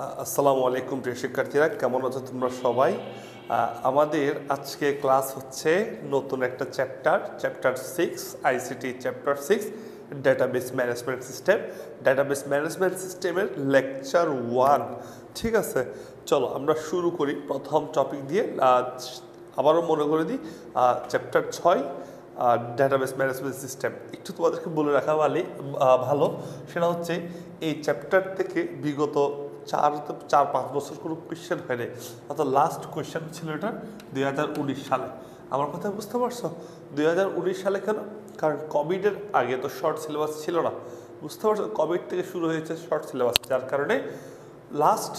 আসসালামু আলাইকুম প্রিয় শিক্ষার্থীরা, কেমন আছো তোমরা সবাই? আমাদের আজকে ক্লাস হচ্ছে নতুন একটা chapter 6 ICT chapter 6 database management system. Database management সিস্টেমের লেকচার 1। ঠিক আছে, চলো আমরা শুরু করি প্রথম টপিক দিয়ে। আবারও মনে করে দিই, চ্যাপ্টার 6 ডেটাবেস ম্যানেজমেন্ট সিস্টেম। একটু তোমাদেরকে বলে রাখা ভালো, সেটা হচ্ছে এই চ্যাপ্টার থেকে বিগত 4-5 বছর কোনো কোয়েশ্চেন হয়নি, অর্থাৎ লাস্ট কোয়েশ্চেন ছিল এটা 2019 সালে। আমার কথা বুঝতে পারছো? 2019 সালে কেন? কারণ কোভিডের আগে তো শর্ট সিলেবাস ছিল না, বুঝতে পারছো? কোভিড থেকে শুরু হয়েছে শর্ট সিলেবাস, যার কারণে লাস্ট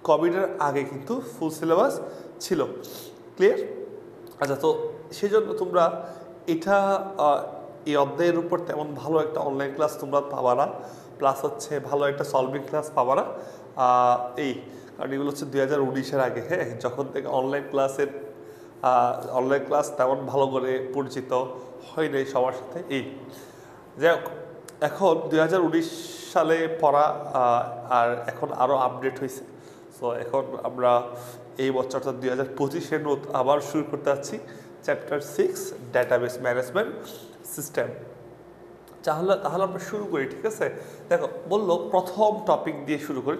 কোভিডের আগে কিন্তু ফুল সিলেবাস ছিল। ক্লিয়ার? আচ্ছা, তো সেই জন্য তোমরা এটা এই অধ্যায়ের উপর তেমন ভালো একটা অনলাইন ক্লাস তোমরা পাবা না, প্লাস হচ্ছে ভালো একটা সলভিং ক্লাস পাবা না। কারণ এগুলো হচ্ছে 2019-এর আগে, হ্যাঁ, যখন থেকে অনলাইন ক্লাস তেমন ভালো করে পরিচিত হয় নাই সবার সাথে। যাই হোক, এখন 2019 সালে পড়া আর এখন আরও আপডেট হয়েছে। সো এখন আমরা এই বছর অর্থাৎ 2025-এর আবার শুরু করতে যাচ্ছি চ্যাপ্টার 6 ডেটাবেস ম্যানেজমেন্ট সিস্টেম। তাহলে আমরা শুরু করি, ঠিক আছে? দেখো, বললো প্রথম টপিক দিয়ে শুরু করি।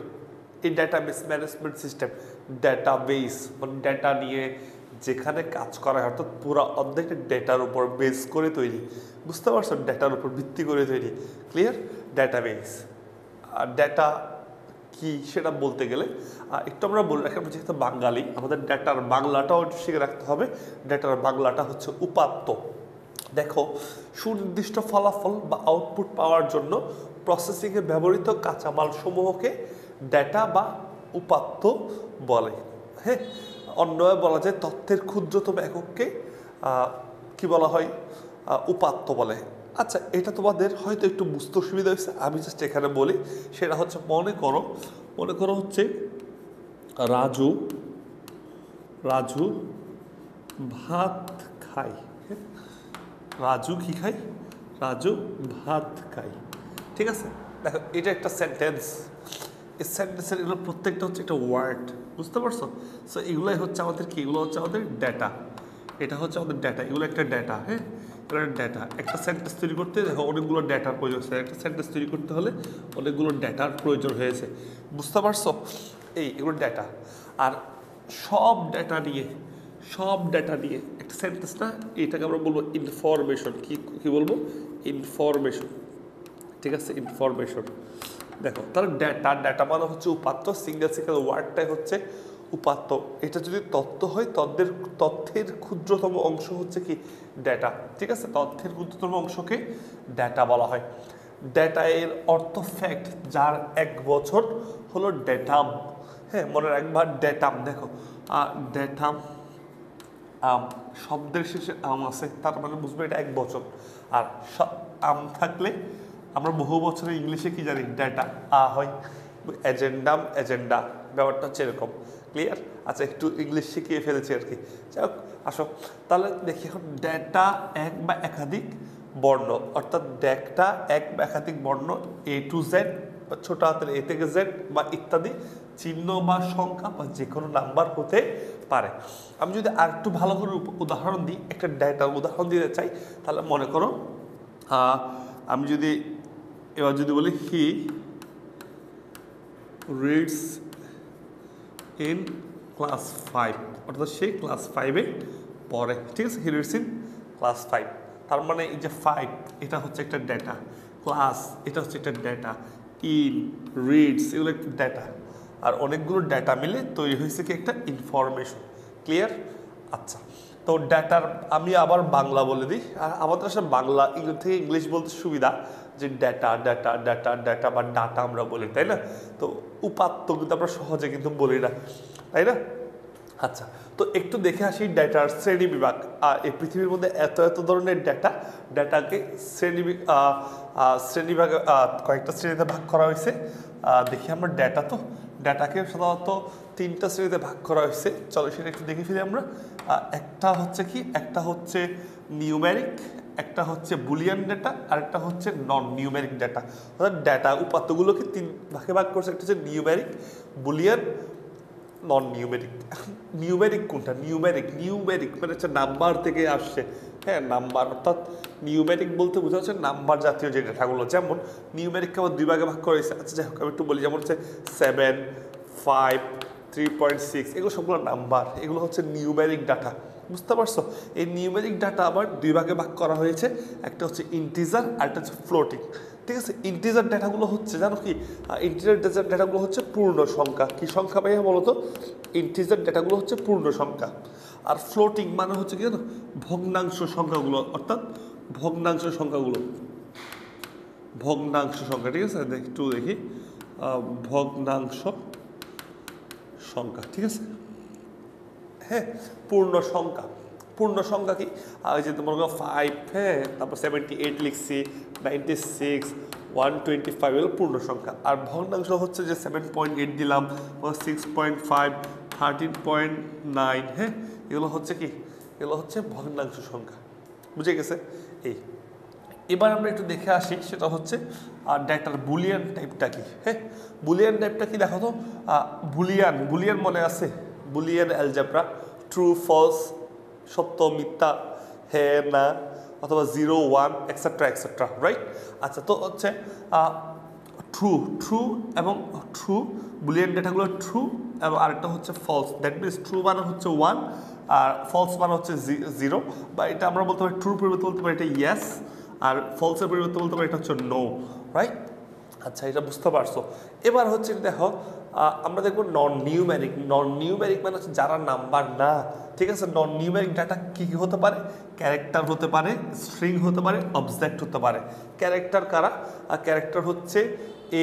এই ডেটাবেস ম্যানেজমেন্ট সিস্টেম, ডেটাবেস মানে ডেটা নিয়ে যেখানে কাজ করা হয়, অর্থাৎ পুরো অর্ধেকটা ডেটার উপর বেস করে তৈরি, বুঝতে পারছো? ডেটার উপর ভিত্তি করে তৈরি। ক্লিয়ার? ডেটাবেস আর ডেটা কি সেটা বলতে গেলে একটু আমরা বলে রাখি, আমরা যেহেতু বাঙালি, আমাদের ডেটার বাংলাটাও শিখে রাখতে হবে। ডেটার বাংলাটা হচ্ছে উপাত্ত। দেখো, সুনির্দিষ্ট ফলাফল বা আউটপুট পাওয়ার জন্য প্রসেসিংয়ে ব্যবহৃত কাঁচামাল সমূহকে ডেটা বা উপাত্ত বলে। হ্যাঁ, অন্যভাবে বলা যায় তথ্যের ক্ষুদ্রতম একককে কি বলা হয়? উপাত্ত বলে। আচ্ছা, এটা তোমাদের হয়তো একটু বুঝতে অসুবিধা হয়েছে, আমি জাস্ট এখানে বলি। সেটা হচ্ছে মনে করো হচ্ছে রাজু ভাত খায়। রাজু কি খায়? রাজু ভাত খায়। ঠিক আছে, দেখো, এটা একটা সেন্টেন্স। এই সেন্টেন্সের এগুলো প্রত্যেকটা হচ্ছে একটা ওয়ার্ড, বুঝতে পারছো? সো এগুলোই হচ্ছে আমাদের কি? এগুলো হচ্ছে আমাদের ডেটা। এটা হচ্ছে আমাদের ডেটা, এগুলো একটা ডেটা। হ্যাঁ, এগুলো ডেটা। একটা সেন্টেন্স তৈরি করতে দেখো অনেকগুলো ডেটার প্রয়োজন হচ্ছে। একটা সেন্টেন্স তৈরি করতে হলে অনেকগুলো ডেটার প্রয়োজন হয়েছে, বুঝতে পারছো? এগুলো ডেটা। আর সব ডেটা নিয়ে একটা সেন্টেন্স না, এটাকে আমরা বলবো ইনফরমেশন। কি বলবো? ইনফরমেশন। ঠিক আছে, ইনফরমেশন। দেখো, তাহলে ডেটা মানে হচ্ছে উপাত্ত। সিঙ্গেল ওয়ার্ডটাই হচ্ছে উপাত্ত। এটা যদি তথ্য হয়, তথ্যের ক্ষুদ্রতম অংশ হচ্ছে কি? ডেটা। ঠিক আছে, তথ্যের ক্ষুদ্রতম অংশকে ডেটা বলা হয়। ডেটা এর অর্থ ফ্যাক্ট, যার 1 বছর হলো ডেটাম। হ্যাঁ, মনে রাখবা ডেটাম। দেখো, ডেটাম শব্দের শেষে আম আছে, তার মানে বুঝবে এটা 1 বছর। আর আম থাকলে আমরা বহু বছরের ইংলিশে কি জানি? ডেটা হয়। এজেন্ডা ব্যাপারটা হচ্ছে এরকম। ক্লিয়ার? আচ্ছা, একটু ইংলিশ শিখিয়ে ফেলেছি আর কি। যাই হোক, আসো তাহলে দেখি এখন ডেটা এক বা একাধিক বর্ণ, অর্থাৎ ডেটা এক বা একাধিক বর্ণ, A to Z, ছোট হাতের A থেকে Z বা ইত্যাদি চিহ্ন বা সংখ্যা বা যে কোনো নাম্বার হতে পারে। আমি যদি আর একটু ভালো করে উদাহরণ দিই, একটা ডেটার উদাহরণ দিতে চাই, তাহলে মনে করো আমি এবার যদি বলি হি রিডস ইন ক্লাস 5, অর্থাৎ সে ক্লাস 5-এ পড়ে। ঠিক আছে, হি রিডস ইন ক্লাস 5, তার মানে এই যে 5 এটা হচ্ছে একটা ডেটা, ক্লাস এটা হচ্ছে একটা ডেটা, ইন রিডস এগুলো একটা ডেটা। আর অনেকগুলো ডেটা মিলে তৈরি হয়েছে কি? একটা ইনফরমেশন। ক্লিয়ার? আচ্ছা, তো ডেটার আমি আবার বাংলা বলে দিই। আর আমাদের আসলে বাংলা থেকে ইংলিশ বলতে সুবিধা, যে ডেটা বা ডাটা আমরা বলি, তাই না? তো উপাত্ত কিন্তু আমরা সহজে কিন্তু বলি না, তাই না? আচ্ছা, তো একটু দেখে আসি ডেটার শ্রেণী বিভাগ। এই পৃথিবীর মধ্যে এত ধরনের ডেটাকে শ্রেণীবিভাগে কয়েকটা শ্রেণীতে ভাগ করা হয়েছে। দেখি আমরা ডেটাকে সাধারণত 3টা শ্রেণীতে ভাগ করা হয়েছে। চলো সেটা একটু দেখে ফেলি আমরা। একটা হচ্ছে নিউমেরিক, একটা হচ্ছে বুলিয়ান ডেটা আর একটা হচ্ছে নন নিউমেরিক ডেটা। অর্থাৎ ডেটা উপাত্তগুলোকে 3 ভাগে ভাগ করছে, একটা হচ্ছে নিউমেরিক, বুলিয়ান, নন নিউমেরিক। নিউমেরিক কোনটা? নিউমেরিক মানে হচ্ছে নাম্বার থেকে আসছে, হ্যাঁ নাম্বার, অর্থাৎ নিউমেরিক বলতে বোঝা হচ্ছে নাম্বার জাতীয় যে ডেটাগুলো। যেমন নিউমেরিককে আবার 2 ভাগে ভাগ করা হয়েছে। আচ্ছা যাই হোক আমি একটু বলি, যেমন হচ্ছে 7, 5, 3.6 এগুলো সবগুলো নাম্বার, এগুলো হচ্ছে নিউমেরিক ডাটা। বুঝতে পারছো? এই নিউমেরিক ডাটা আবার 2 ভাগে ভাগ করা হয়েছে, একটা হচ্ছে ইন্টিজার আর একটা হচ্ছে ফ্লোটিং। ঠিক আছে, ইন্টিজার ডেটাগুলো হচ্ছে জানো কি, ইন্টিজার ডেটাগুলো হচ্ছে পূর্ণ সংখ্যা। কি সংখ্যা ভাইয়া বলো তো? ইন্টিজার ডেটাগুলো হচ্ছে পূর্ণ সংখ্যা। আর ফ্লোটিং মানে হচ্ছে কি জানো, ভগ্নাংশ সংখ্যাগুলো, অর্থাৎ ভগ্নাংশ সংখ্যাগুলো, ভগ্নাংশ সংখ্যা। ঠিক আছে, একটু দেখি, ভগ্নাংশ সংখ্যা। ঠিক আছে, হ্যাঁ পূর্ণ সংখ্যা। পূর্ণ সংখ্যা কি? ওই যে তোমার 5, হ্যাঁ তারপর 78 লিখছি, 96, 125 এগুলো পূর্ণ সংখ্যা। আর ভগ্নাংশ হচ্ছে যে 7.8 দিলাম, 6.5, 13.9, হ্যাঁ এগুলো হচ্ছে কি, এগুলো হচ্ছে ভগ্নাংশ সংখ্যা। বুঝে গেছে? এই এবার আমরা একটু দেখে আসি, সেটা হচ্ছে ডেটার বুলিয়ান টাইপটা কি। হ্যাঁ বুলিয়ান টাইপটা কি দেখো তো। বুলিয়ান মনে আছে? বুলিয়ান অ্যালজেব্রা, ট্রু ফলস, সত্য মিথ্যা, হ্যাঁ না, অথবা 0 1 এক্সেট্রা, রাইট? আচ্ছা তো হচ্ছে ট্রু এবং ট্রু, বুলিয়ান ডেটাগুলো ট্রু, এবং আরেকটা হচ্ছে ফলস। দ্যাট মিনস ট্রু মানে হচ্ছে 1 আর ফলস মানে হচ্ছে 0, বা এটা আমরা বলতে পারি ট্রুর পরিবর্তে বলতে পারি এটা ইয়েস, আর ফলসের পরিবর্তে বলতে পারি এটা হচ্ছে নো, রাইট? আচ্ছা এটা বুঝতে পারছো। এবার হচ্ছে দেখো আমরা দেখবো নন নিউমেরিক মানে হচ্ছে যারা নাম্বার না। ঠিক আছে, নন নিউমেরিক ডাটা কী কী হতে পারে? ক্যারেক্টার হতে পারে, স্ট্রিং হতে পারে, অবজেক্ট হতে পারে। ক্যারেক্টার কারা? ক্যারেক্টার হচ্ছে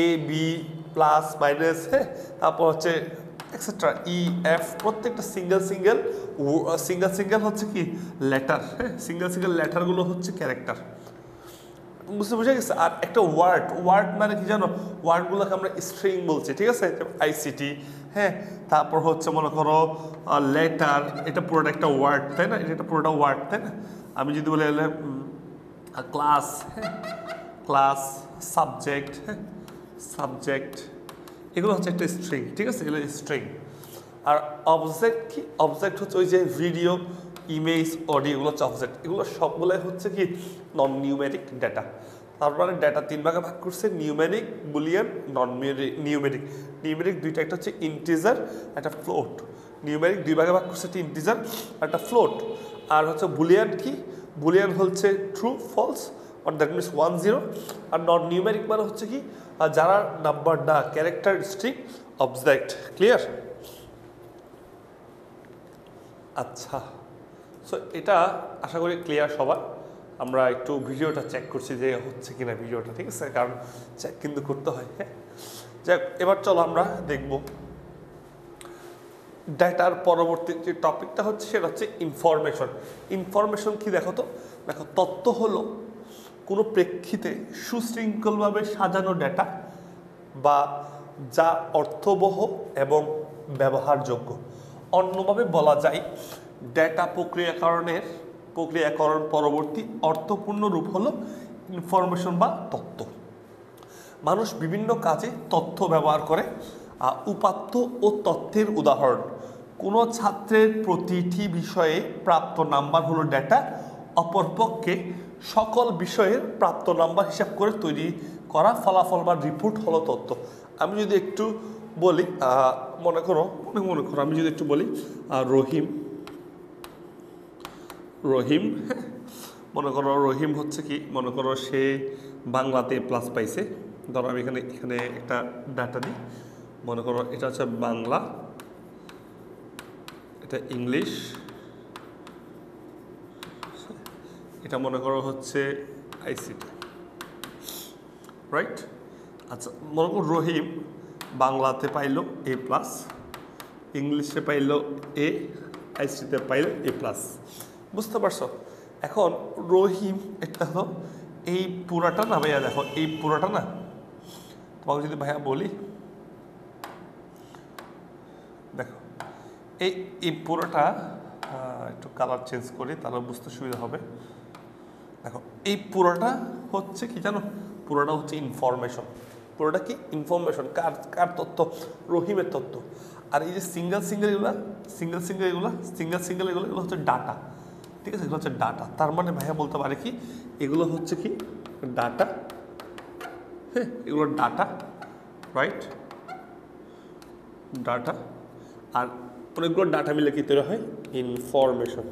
এ বি প্লাস মাইনাস, হ্যাঁ তারপর হচ্ছে এক্সেট্রা ই এফ, প্রত্যেকটা সিঙ্গেল হচ্ছে কি লেটার, হ্যাঁ সিঙ্গেল লেটারগুলো হচ্ছে ক্যারেক্টার। বুঝে গেছে? আর একটা ওয়ার্ড মানে কি জানো? ওয়ার্ডগুলোকে আমরা স্ট্রিং বলছি। ঠিক আছে, আইসিটি, হ্যাঁ তারপর হচ্ছে মনে করো লেটার, এটা পুরোটা একটা ওয়ার্ড, তাই না? এটা পুরোটা ওয়ার্ড, তাই না? আমি যদি বলে ক্লাস, হ্যাঁ ক্লাস, সাবজেক্ট, হ্যাঁ সাবজেক্ট, এগুলো হচ্ছে একটা স্ট্রিং। ঠিক আছে, এগুলো স্ট্রিং। আর অবজেক্ট কি? অবজেক্ট হচ্ছে ওই যে ভিডিও, ইমেজ, অডিও, এগুলো হচ্ছে অবজেক্ট। এগুলো সবগুলোই হচ্ছে কি নন নিউমেরিক ডেটা। তারপরে ডেটা 3 ভাগে ভাগ করছে, নিউমেরিক, বুলিয়ান, নন নিউমেরিক। নিউমেরিক দুইটা, একটা হচ্ছে ইন্টিজার, একটা ফ্লোট। নিউমেরিক 2 ভাগে ভাগ করছে, একটা ইন্টিজার আর একটা ফ্লোট। আর হচ্ছে বুলিয়ান কি? বুলিয়ান হচ্ছে ট্রু ফলস, আর দ্যাট মিনস 1 0। আর নন নিউমেরিক মানে হচ্ছে কি যারা নাম্বার না, ক্যারেক্টার, স্ট্রিং, অবজেক্ট। ক্লিয়ার? আচ্ছা সো এটা আশা করি ক্লিয়ার সবার। আমরা একটু ভিডিওটা চেক করছি যে হচ্ছে কিনা ভিডিওটা, ঠিক আছে, কারণ চেক কিন্তু করতে হয়। হ্যাঁ যাক, এবার চলো আমরা দেখব ডেটার পরবর্তী যে টপিকটা হচ্ছে সেটা হচ্ছে ইনফরমেশন কি দেখো তো। দেখো তথ্য হলো কোনো প্রেক্ষিতে সুশৃঙ্খলভাবে সাজানো ডেটা, বা যা অর্থবহ এবং ব্যবহারযোগ্য। অন্যভাবে বলা যায় ডেটা প্রক্রিয়াকরণ পরবর্তী অর্থপূর্ণ রূপ হলো ইনফরমেশন বা তথ্য। মানুষ বিভিন্ন কাজে তথ্য ব্যবহার করে। উপাত্ত ও তথ্যের উদাহরণ: কোনো ছাত্রের প্রতিটি বিষয়ে প্রাপ্ত নাম্বার হলো ডেটা, অপরপক্ষে সকল বিষয়ের প্রাপ্ত নাম্বার হিসাব করে তৈরি করা ফলাফল বা রিপোর্ট হলো তথ্য। আমি যদি একটু বলি, মনে করো আমি যদি একটু বলি রহিম, মনে করো রহিম হচ্ছে কি, মনে করো সে বাংলাতে প্লাস পাইছে। ধরো আমি এখানে একটা ডাটা দিই, মনে করো এটা হচ্ছে বাংলা, এটা ইংলিশ, এটা মনে করো হচ্ছে আইসিটি, রাইট? আচ্ছা মনে করো রহিম বাংলাতে পাইলো এ প্লাস, ইংলিশে পাইলো এ, আইসিটিতে পাইলো এ প্লাস। বুঝতে পারছো? এখন রহিম একটা হলো এই পুরাটা না ভাইয়া, দেখো এই পুরাটা না, তোমাকে যদি ভাইয়া বলি, দেখো এই পুরোটা একটু কালার চেঞ্জ করি তাহলে বুঝতে সুবিধা হবে। দেখো এই পুরোটা হচ্ছে কি জানো, পুরোটা হচ্ছে ইনফরমেশন। পুরোটা কি ইনফরমেশন, কার কার তথ্য, রহিমের তথ্য। আর এই যে সিঙ্গেল এগুলো হচ্ছে ডাটা। ঠিক আছে, এগুলো হচ্ছে ডাটা। তার মানে ভাইয়া বলতে পারে কি এগুলো হচ্ছে কি ডাটা। হ্যাঁ, এগুলো ডাটা, রাইট, ডাটা। আর অনেকগুলো ডাটা মিলে কি তৈরি হয়, ইনফরমেশন।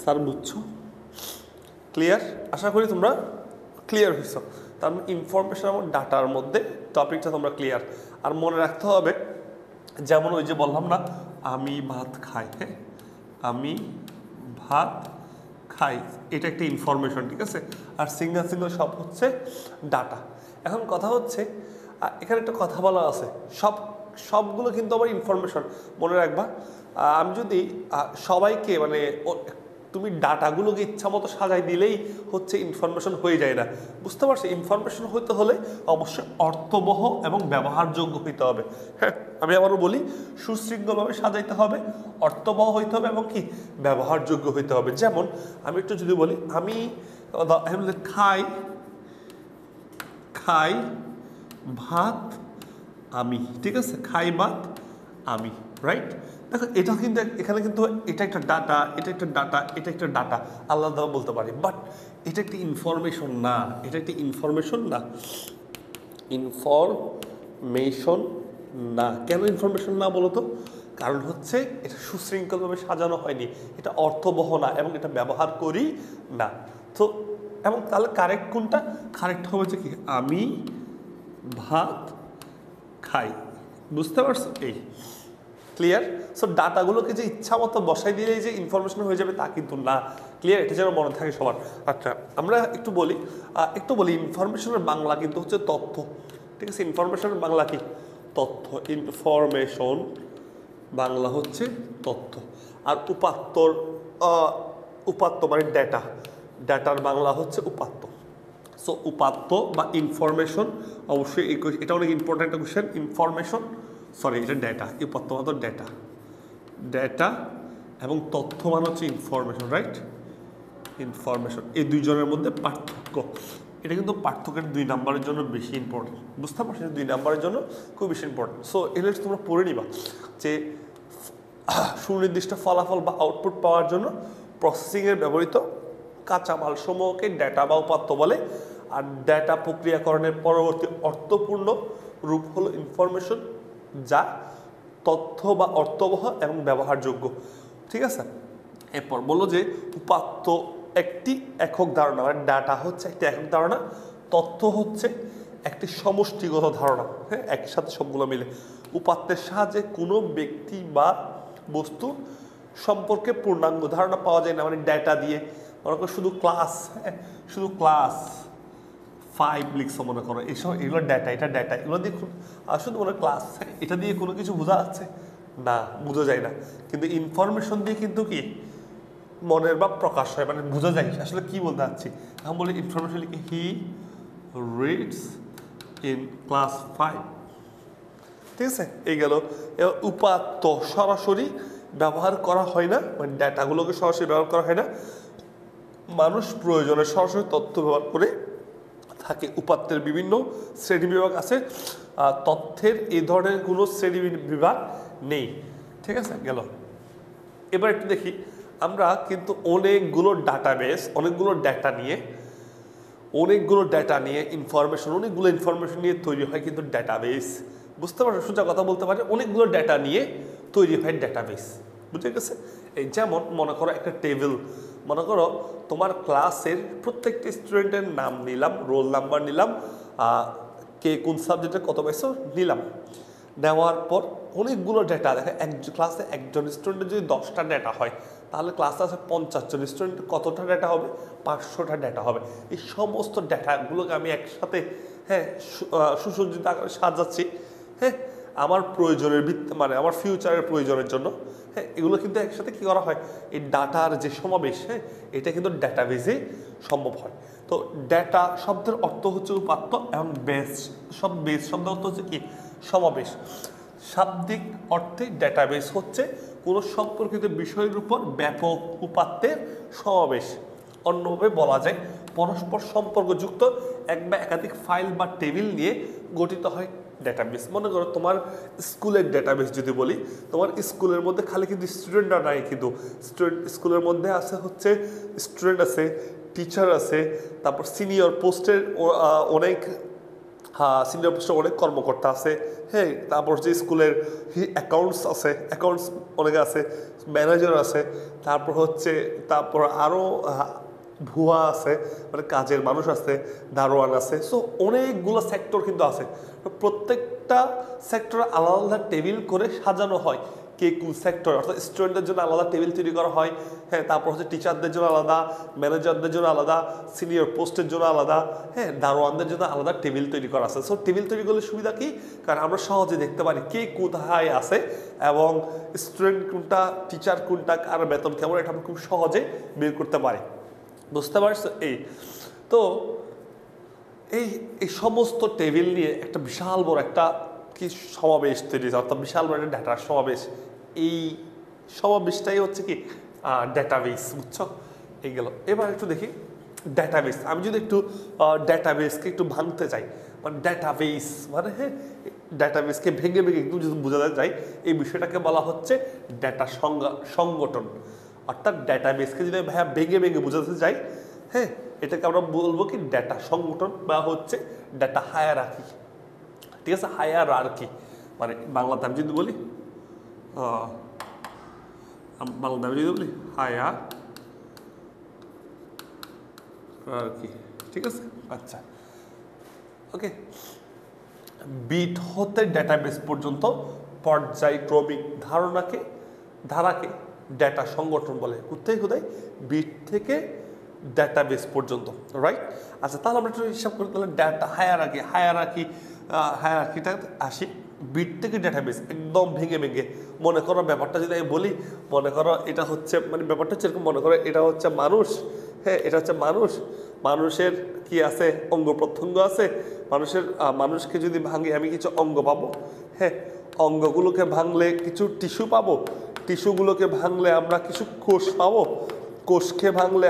স্যার বুঝছো? ক্লিয়ার? আশা করি তোমরা ক্লিয়ার হয়েছ। তার মানে ইনফরমেশন এবং ডাটার মধ্যে টপিকটা তোমরা ক্লিয়ার। আর মনে রাখতে হবে, যেমন ওই যে বললাম না, আমি ভাত খাই। হ্যাঁ, আমি ভাত খাই, এটা একটা ইনফরমেশন। ঠিক আছে, আর সিঙ্গেল সব হচ্ছে ডাটা। এখন কথা হচ্ছে এখানে একটা কথা বলা আছে, সবগুলো কিন্তু আবার ইনফরমেশন। মনে রাখবা, আমি যদি সবাইকে মানে তুমি ডাটাগুলোকে ইচ্ছা মতো সাজাই দিলেই হচ্ছে ইনফরমেশন হয়ে যায় না। বুঝতে পারছো? ইনফরমেশন হতে হলে অবশ্যই অর্থবহ এবং ব্যবহারযোগ্য হইতে হবে। হ্যাঁ, আমি আবারও বলি, সুশৃঙ্খলভাবে সাজাইতে হবে, অর্থবহ হইতে হবে এবং কি ব্যবহারযোগ্য হইতে হবে। যেমন আমি একটু যদি বলি, আমি খাই ভাত আমি। ঠিক আছে, খাই ভাত আমি, রাইট। দেখো এটা কিন্তু এখানে কিন্তু এটা একটা ডাটা, এটা একটা ডাটা, এটা একটা ডাটা, আলাদা বলতে পারি, বাট এটা একটা ইনফরমেশন না। এটা একটা ইনফরমেশন না, ইনফরমেশন না। কেন ইনফরমেশন না বলো তো? কারণ হচ্ছে এটা সুশৃঙ্খলভাবে সাজানো হয়নি, এটা অর্থবহ না এবং এটা ব্যবহার করি না। তো এবং তাহলে কারেক্ট কোনটা? কারেক্ট হবে যে কি আমি ভাত খাই। বুঝতে পারছো? এই ক্লিয়ার? সো ডাটাগুলোকে যে ইচ্ছা মতো বসাই দিলেই যে ইনফরমেশন হয়ে যাবে তা কিন্তু না। ক্লিয়ার? এটা যেন মনে থাকে সবার। আচ্ছা, আমরা একটু বলি ইনফরমেশনের বাংলা কিন্তু হচ্ছে তথ্য। ঠিক আছে, ইনফরমেশনের বাংলা কি? তথ্য। ইনফরমেশন বাংলা হচ্ছে তথ্য। আর উপাত্ত মানে ডাটার বাংলা হচ্ছে উপাত্ত। সো উপাত্ত বা ইনফরমেশন, অবশ্যই এটা অনেক ইম্পর্টেন্ট একটা কোয়েশ্চেন। ইনফরমেশন, সরি এটা ডেটা, উপাত্ত মানে ডেটা এবং তথ্য মানে হচ্ছে ইনফরমেশন, রাইট। ইনফরমেশন, এই দুইজনের মধ্যে পার্থক্য। এটা কিন্তু পার্থক্যের 2 নাম্বারের জন্য বেশি ইম্পর্টেন্ট। বুঝতে পারছো? 2 নাম্বারের জন্য খুব বেশি ইম্পর্টেন্ট। সো এগুলো তোমরা পড়ে নিবা যে সুনির্দিষ্ট ফলাফল বা আউটপুট পাওয়ার জন্য প্রসেসিংয়ের ব্যবহৃত কাঁচামাল সমূহকে ডেটা বা উপাত্ত বলে। আর ডেটা প্রক্রিয়াকরণের পরবর্তী অর্থপূর্ণ রূপ হলো ইনফরমেশন, যা তথ্য বা অর্থবহ এবং ব্যবহারযোগ্য। ঠিক আছে, এরপর বললো যে উপাত্ত একটি একক ধারণা, মানে ডাটা হচ্ছে একটি একক ধারণা, তথ্য হচ্ছে একটি সমষ্টিগত ধারণা। হ্যাঁ, একসাথে সবগুলো মিলে। উপাত্তের সাহায্যে কোনো ব্যক্তি বা বস্তু সম্পর্কে পূর্ণাঙ্গ ধারণা পাওয়া যায় না। মানে ডেটা দিয়ে মনে করো শুধু ক্লাস, হ্যাঁ শুধু ক্লাস 5 লিখছো মনে করো, এইসব এগুলো ডেটা, এটা ডেটা, এগুলো দিয়ে শুধু মনে ক্লাস, এটা দিয়ে কোনো কিছু বোঝা যাচ্ছে না, বোঝা যায় না। কিন্তু ইনফরমেশন দিয়ে কিন্তু কি মনের ভাব প্রকাশ হয়, মানে বোঝা যায় আসলে কি বলতে চাচ্ছি। এখন বলি ইনফরমেশন লিখি হি রিডস ইন ক্লাস 5। ঠিক আছে, এই গেল। উপাত্ত সরাসরি ব্যবহার করা হয় না, মানে ডেটাগুলোকে সরাসরি ব্যবহার করা হয় না, মানুষ প্রয়োজনে সরাসরি তথ্য ব্যবহার করে থাকে। উপাত্তের বিভিন্ন শ্রেণীবিভাগ আছে, তথ্যের এই ধরনের কোনো শ্রেণীবিভাগ নেই। ঠিক আছে, গেল। এবার একটু দেখি, আমরা কিন্তু অনেকগুলো ডেটা নিয়ে অনেকগুলো ইনফরমেশন নিয়ে তৈরি হয় কিন্তু ডেটাবেস। বুঝতে পারছো? সোজা কথা বলতে পারে অনেকগুলো ডেটা নিয়ে তৈরি হয় ডেটাবেস। বুঝে গেছে? এই যেমন মনে করো একটা টেবিল, মনে করো তোমার ক্লাসের প্রত্যেকটি স্টুডেন্টের নাম নিলাম, রোল নাম্বার নিলাম, কে কোন সাবজেক্টে কত পাইছো নিলাম। নেওয়ার পর অনেকগুলো ডেটা, দেখে ক্লাসে একজন স্টুডেন্টের যদি 10টা ডেটা হয়, তাহলে ক্লাসে আছে 50 জন স্টুডেন্টের কতটা ডেটা হবে? 500টা ডেটা হবে। এই সমস্ত ডেটাগুলোকে আমি একসাথে সুসজ্জিত আকারে সাজাচ্ছি, হ্যাঁ আমার প্রয়োজনের মানে আমার ফিউচারের প্রয়োজনের জন্য। হ্যাঁ, এগুলো কিন্তু একসাথে কী করা হয়? এই ডাটার যে সমাবেশ, হ্যাঁ এটা কিন্তু ডেটাবেজে সম্ভব হয়। তো ডেটা শব্দের অর্থ হচ্ছে উপাত্ত এবং বেস শব্দের অর্থ হচ্ছে কি? সমাবেশ। শাব্দিক অর্থে ডেটাবেস হচ্ছে কোনো সম্পর্কিত বিষয়ের উপর ব্যাপক উপাত্তের সমাবেশ। অন্যভাবে বলা যায় পরস্পর সম্পর্কযুক্ত এক বা একাধিক ফাইল বা টেবিল নিয়ে গঠিত হয় ডেটাবেস। মনে করো তোমার স্কুলের ডেটাবেস যদি বলি, তোমার স্কুলের মধ্যে খালি কিন্তু স্টুডেন্টরা নাই, কিন্তু স্কুলের মধ্যে আছে হচ্ছে স্টুডেন্ট আছে, টিচার আছে, তারপর সিনিয়র পোস্টের অনেক সিনিয়র পোস্টের অনেক কর্মকর্তা আছে, হ্যাঁ, তারপর যে স্কুলের অ্যাকাউন্টস আছে, অ্যাকাউন্টস অনেকে আছে, ম্যানেজার আছে, তারপর আরও ভুয়া আছে, মানে কাজের মানুষ আছে, দারোয়ান আছে। সো অনেকগুলো সেক্টর কিন্তু আছে। প্রত্যেকটা সেক্টরে আলাদা আলাদা টেবিল করে সাজানো হয় কে কোন সেক্টর, অর্থাৎ স্টুডেন্টদের জন্য আলাদা টেবিল তৈরি করা হয়, হ্যাঁ, তারপর হচ্ছে টিচারদের জন্য আলাদা, ম্যানেজারদের জন্য আলাদা, সিনিয়র পোস্টের জন্য আলাদা, হ্যাঁ, দারোয়ানদের জন্য আলাদা টেবিল তৈরি করা আছে। সো টেবিল তৈরি করলে সুবিধা কি, কারণ আমরা সহজে দেখতে পারি কে কোথায় আছে এবং স্টুডেন্ট কোনটা, টিচার কোনটা, কার বেতন কেমন, এটা আমরা খুব সহজে বের করতে পারি। বুঝতে পারছো? তো এই সমস্ত টেবিল নিয়ে একটা বিশাল বড় একটা কি সমাবেশ তৈরি হয়েছে, অর্থাৎ বিশাল বড় একটা ডাটার সমাবেশ। এই সমাবেশটাই হচ্ছে কি ডেটাবেস। বুঝছো? এই গেল। এবার একটু দেখি ডেটাবেস। আমি যদি একটু ডেটাবেসকে একটু ভাঙতে চাই, মানে ডেটাবেস মানে হ্যাঁ, ডেটাবেসকে ভেঙে ভেঙে একটু যদি বোঝাতে চাই, এই বিষয়টাকে বলা হচ্ছে ডেটা সংগঠন। অর্থাৎ ডেটাবেসকে যদি ভাইয়া ভেঙে ভেঙে বোঝাতে চাই, হ্যাঁ, এটাকে আমরা বলবো কি ডেটা সংগঠন বা হচ্ছে ডেটা হায়ারার্কি। ঠিক আছে? হায়ারার্কি মানে বাংলাতে আমি যদি বলি হায়ারার্কি। ঠিক আছে? আচ্ছা, ওকে। বিট হতে ডেটাবেস পর্যন্ত পর্যায়ক্রমিক ধারাকে ডেটা সংগঠন বলে। কোথায় বিট থেকে ডেটাবেস পর্যন্ত, রাইট? আচ্ছা, তাহলে আমরা একটু হিসাব করি, তাহলে ডেটা হায়ারার্কিটা আসি বিট থেকে ডেটাবেস একদম ভেঙে ভেঙে। মনে করো ব্যাপারটা যদি আমি বলি, মনে করো এটা হচ্ছে, মানে ব্যাপারটা হচ্ছে এরকম, মনে করো এটা হচ্ছে মানুষ, হ্যাঁ, এটা হচ্ছে মানুষের কি আছে, অঙ্গ প্রত্যঙ্গ আছে। মানুষকে যদি ভাঙি আমি কিছু অঙ্গ পাবো, হ্যাঁ, অঙ্গগুলোকে ভাঙলে কিছু টিস্যু পাবো, টিস্যুগুলোকে ভাঙলে আমরা কিছু কোষ পাবো, কোষকে ভাঙলে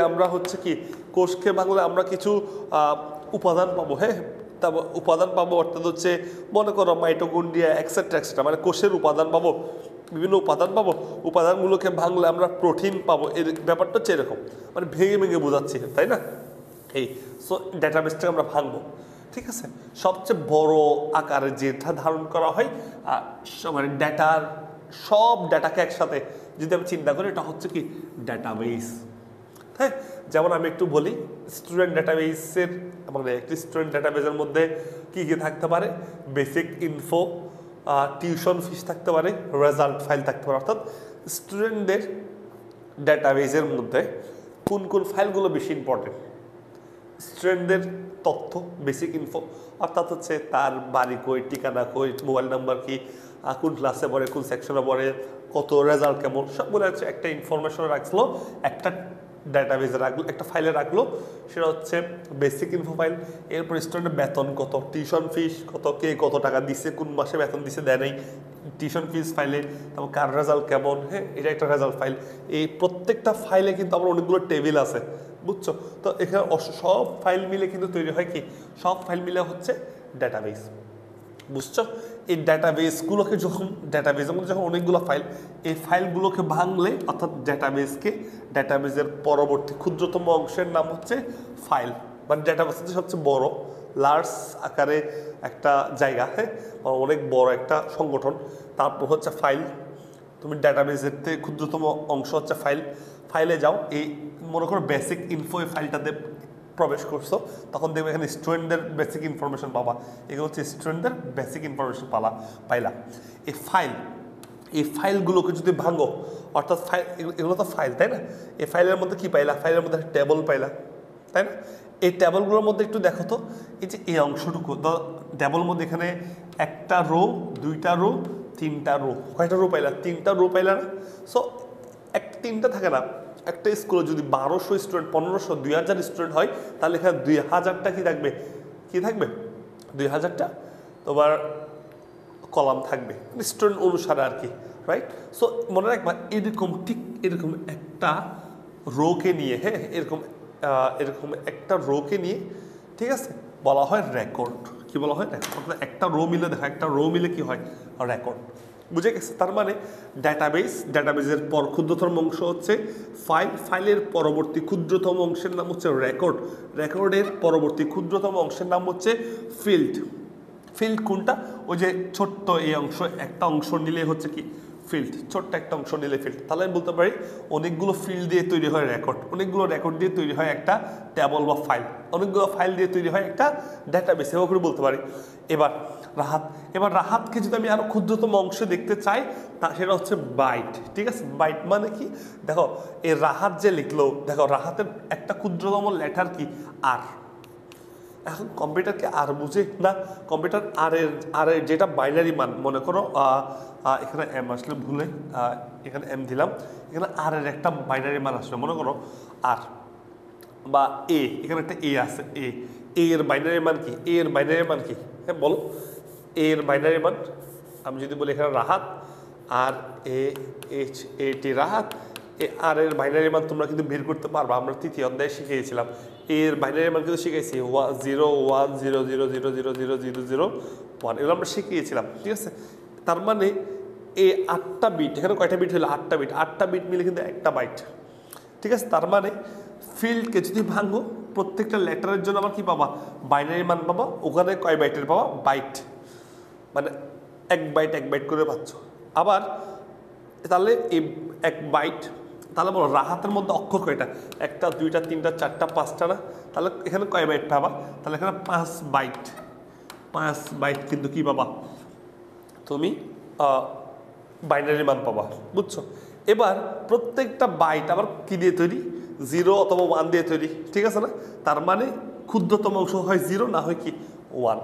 আমরা কিছু উপাদান পাবো, হ্যাঁ, তারপর উপাদান পাবো অর্থাৎ হচ্ছে মনে করো মাইটোকন্ড্রিয়া এক্সেট্রা, মানে কোষের উপাদান পাবো, বিভিন্ন উপাদান পাবো, উপাদানগুলোকে ভাঙলে আমরা প্রোটিন পাবো। এর ব্যাপারটা হচ্ছে এরকম, মানে ভেঙে ভেঙে বোঝাচ্ছি, তাই না? সো ডেটাবেসটাকে আমরা ভাঙবো। ঠিক আছে? সবচেয়ে বড় আকারে যেটা ধারণ করা হয়, মানে সব ডাটাকে একসাথে যদি আমি চিন্তা করি, এটা হচ্ছে কি ডেটাবেস। হ্যাঁ, যেমন আমি একটু বলি স্টুডেন্ট ডেটাবেসের, মানে একটি স্টুডেন্ট ডেটাবেসের মধ্যে কি কি থাকতে পারে, বেসিক ইনফো, টিউশন ফিস থাকতে পারে, রেজাল্ট ফাইল থাকতে পারে। অর্থাৎ স্টুডেন্টদের ডেটাবেসের মধ্যে কোন কোন ফাইলগুলো বেশি ইম্পর্টেন্ট, স্টুডেন্টদের তথ্য, বেসিক ইনফো, অর্থাৎ হচ্ছে তার বাড়ি কই, ঠিকানা কই, মোবাইল নাম্বার কি, কোন ক্লাসে পড়ে, কোন সেকশনে পড়ে, কত রেজাল্ট কেমন, সবগুলো হচ্ছে একটা ইনফরমেশন রাখলো, একটা ডাটাবেসে রাখলো, একটা ফাইলে রাখলো, সেটা হচ্ছে বেসিক ইনফো ফাইল। এরপর স্টুডেন্টের বেতন কত, টিউশন ফিস কত, কে কত টাকা দিচ্ছে, কোন মাসে বেতন দিচ্ছে দেয় নাই, টিউশন ফিস ফাইলে, তারপর কার রেজাল্ট কেমন, হ্যাঁ, এটা একটা রেজাল্ট ফাইল। এই প্রত্যেকটা ফাইলে কিন্তু আমার অনেকগুলো টেবিল আছে, বুঝছো? তো এখানে সব ফাইল মিলে কিন্তু তৈরি হয় কি, সব ফাইল মিলে হচ্ছে ডেটাবেস। বুঝছো? এই ডেটাবেসগুলোকে ডেটাবেসের মধ্যে যখন অনেকগুলো ফাইল, এই ফাইলগুলোকে ভাঙলে, অর্থাৎ ডেটাবেসের পরবর্তী ক্ষুদ্রতম অংশের নাম হচ্ছে ফাইল। মানে ডেটাবেসের সবচেয়ে বড় লার্জ আকারে একটা জায়গা, হ্যাঁ, অনেক বড় একটা সংগঠন, তারপর হচ্ছে ফাইল। তুমি ডেটাবেসের থেকে ক্ষুদ্রতম অংশ হচ্ছে ফাইলে যাও, এই মনে করো বেসিক ইনফো এই ফাইলটাতে প্রবেশ করছো, তখন দেখবে এখানে স্টুডেন্টদের বেসিক ইনফরমেশন পাবা। এগুলো হচ্ছে স্টুডেন্টদের বেসিক ইনফরমেশন পাইলা। এই ফাইলগুলোকে যদি ভাঙো, অর্থাৎ এগুলো তো ফাইল, তাই না? এই ফাইলের মধ্যে কি পাইলা, ফাইলের মধ্যে একটা টেবল পাইলা, তাই না? এই টেবলগুলোর মধ্যে একটু দেখো তো, এই যে এই অংশটুকু টেবলের মধ্যে এখানে একটা রো, দুইটা রো, তিনটা রো, কয়টা রো পাইলা, তিনটা রো পাইলা না? সো তিনটা থাকে না, একটা স্কুলে যদি 1200 স্টুডেন্ট, 1500, 2000 স্টুডেন্ট হয়, তাহলে এখানে 2000টা কি থাকবে, 2000টা তোমার কলাম থাকবে, স্টুডেন্ট অনুসারে আর কি, রাইট? সো মনে রাখবা এরকম ঠিক এরকম একটা রোকে নিয়ে, হ্যাঁ, এরকম একটা রোকে নিয়ে, ঠিক আছে, বলা হয় রেকর্ড। কি বলা হয়? রেকর্ড। একটা রো মিলে দেখা, একটা রো মিলে কি হয়? রেকর্ড। বুঝে গেছে? তার মানে ডাটাবেজের পর ক্ষুদ্রতম অংশ হচ্ছে ফাইল, ফাইলের পরবর্তী ক্ষুদ্রতম অংশের নাম হচ্ছে রেকর্ড, রেকর্ডের পরবর্তী ক্ষুদ্রতম অংশের নাম হচ্ছে ফিল্ড। ফিল্ড কোনটা? ওই যে ছোট্ট এই অংশ, একটা অংশ নিলে হচ্ছে কি ফিল্ড, ছোট্ট একটা অংশ নিলে ফিল্ড। তাহলে আমি বলতে পারি অনেকগুলো ফিল্ড দিয়ে তৈরি হয় রেকর্ড, অনেকগুলো রেকর্ড দিয়ে তৈরি হয় একটা টেবল বা ফাইল, অনেকগুলো ফাইল দিয়ে তৈরি হয় একটা ডাটাবেস, এভাবে করে বলতে পারি। এবার রাহাতকে যদি আমি আরো ক্ষুদ্রতম অংশে দেখতে চাই, তা সেটা হচ্ছে বাইট। ঠিক আছে? বাইট মানে কি? দেখো এই রাহাত যে লিখলো, দেখো রাহাতের একটা ক্ষুদ্রতম লেটার কি? আর। এখন কম্পিউটারকে আর বুঝে না, কম্পিউটার আর এর যেটা বাইনারি মান, মনে করো এখানে এম আসলে ভুলে এখানে এম দিলাম, এখানে আর এর একটা বাইনারি মান আসলে, মনে করো আর বা এ, এখানে একটা এ আছে, এ এর বাইনারি মান কি? এ এর বাইনারি মান কি? হ্যাঁ বলো, এ এর বাইনারি মান আমি যদি বলি এখানে রাহাত, আর এ এইচ এ টি রাহাত, আর এর বাইনারি মান তোমরা কিন্তু বের করতে পারবা, আমরা তৃতীয় অধ্যায়ে শিখিয়েছিলাম। এর বাইনারি মান কিন্তু শিখেছি 0 1 0 0 0 0 0 0 0 1, এগুলো আমরা শিখিয়েছিলাম। ঠিক আছে? তার মানে এ 8টা বিট, এখানে কয়টা বিট হলো? 8টা বিট, 8টা বিট মিলে কিন্তু একটা বাইট। ঠিক আছে? তার মানে ফিল্ডকে যদি ভাঙো, প্রত্যেকটা লেটারের জন্য আমার কি পাবা? বাইনারি মান পাবা। ওখানে কয় বাইটের পাবা? বাইট, মানে এক বাইট করে পাচ্ছ। আবার তাহলে এই এক বাইট, তাহলে বলো রাহাতের মধ্যে অক্ষর কয়টা? 1টা 2টা 3টা 4টা 5টা না? তাহলে এখানে কয় বাইট পাবা? তাহলে এখানে 5 বাইট কিন্তু কি পাবা তুমি? বাইনারি মান পাবা। বুঝছো? এবার প্রত্যেকটা বাইট আবার কি দিয়ে তৈরি? 0 অথবা 1 দিয়ে তৈরি। ঠিক আছে না? তার মানে ক্ষুদ্রতম অংশ হয় 0, না হয় কি 1।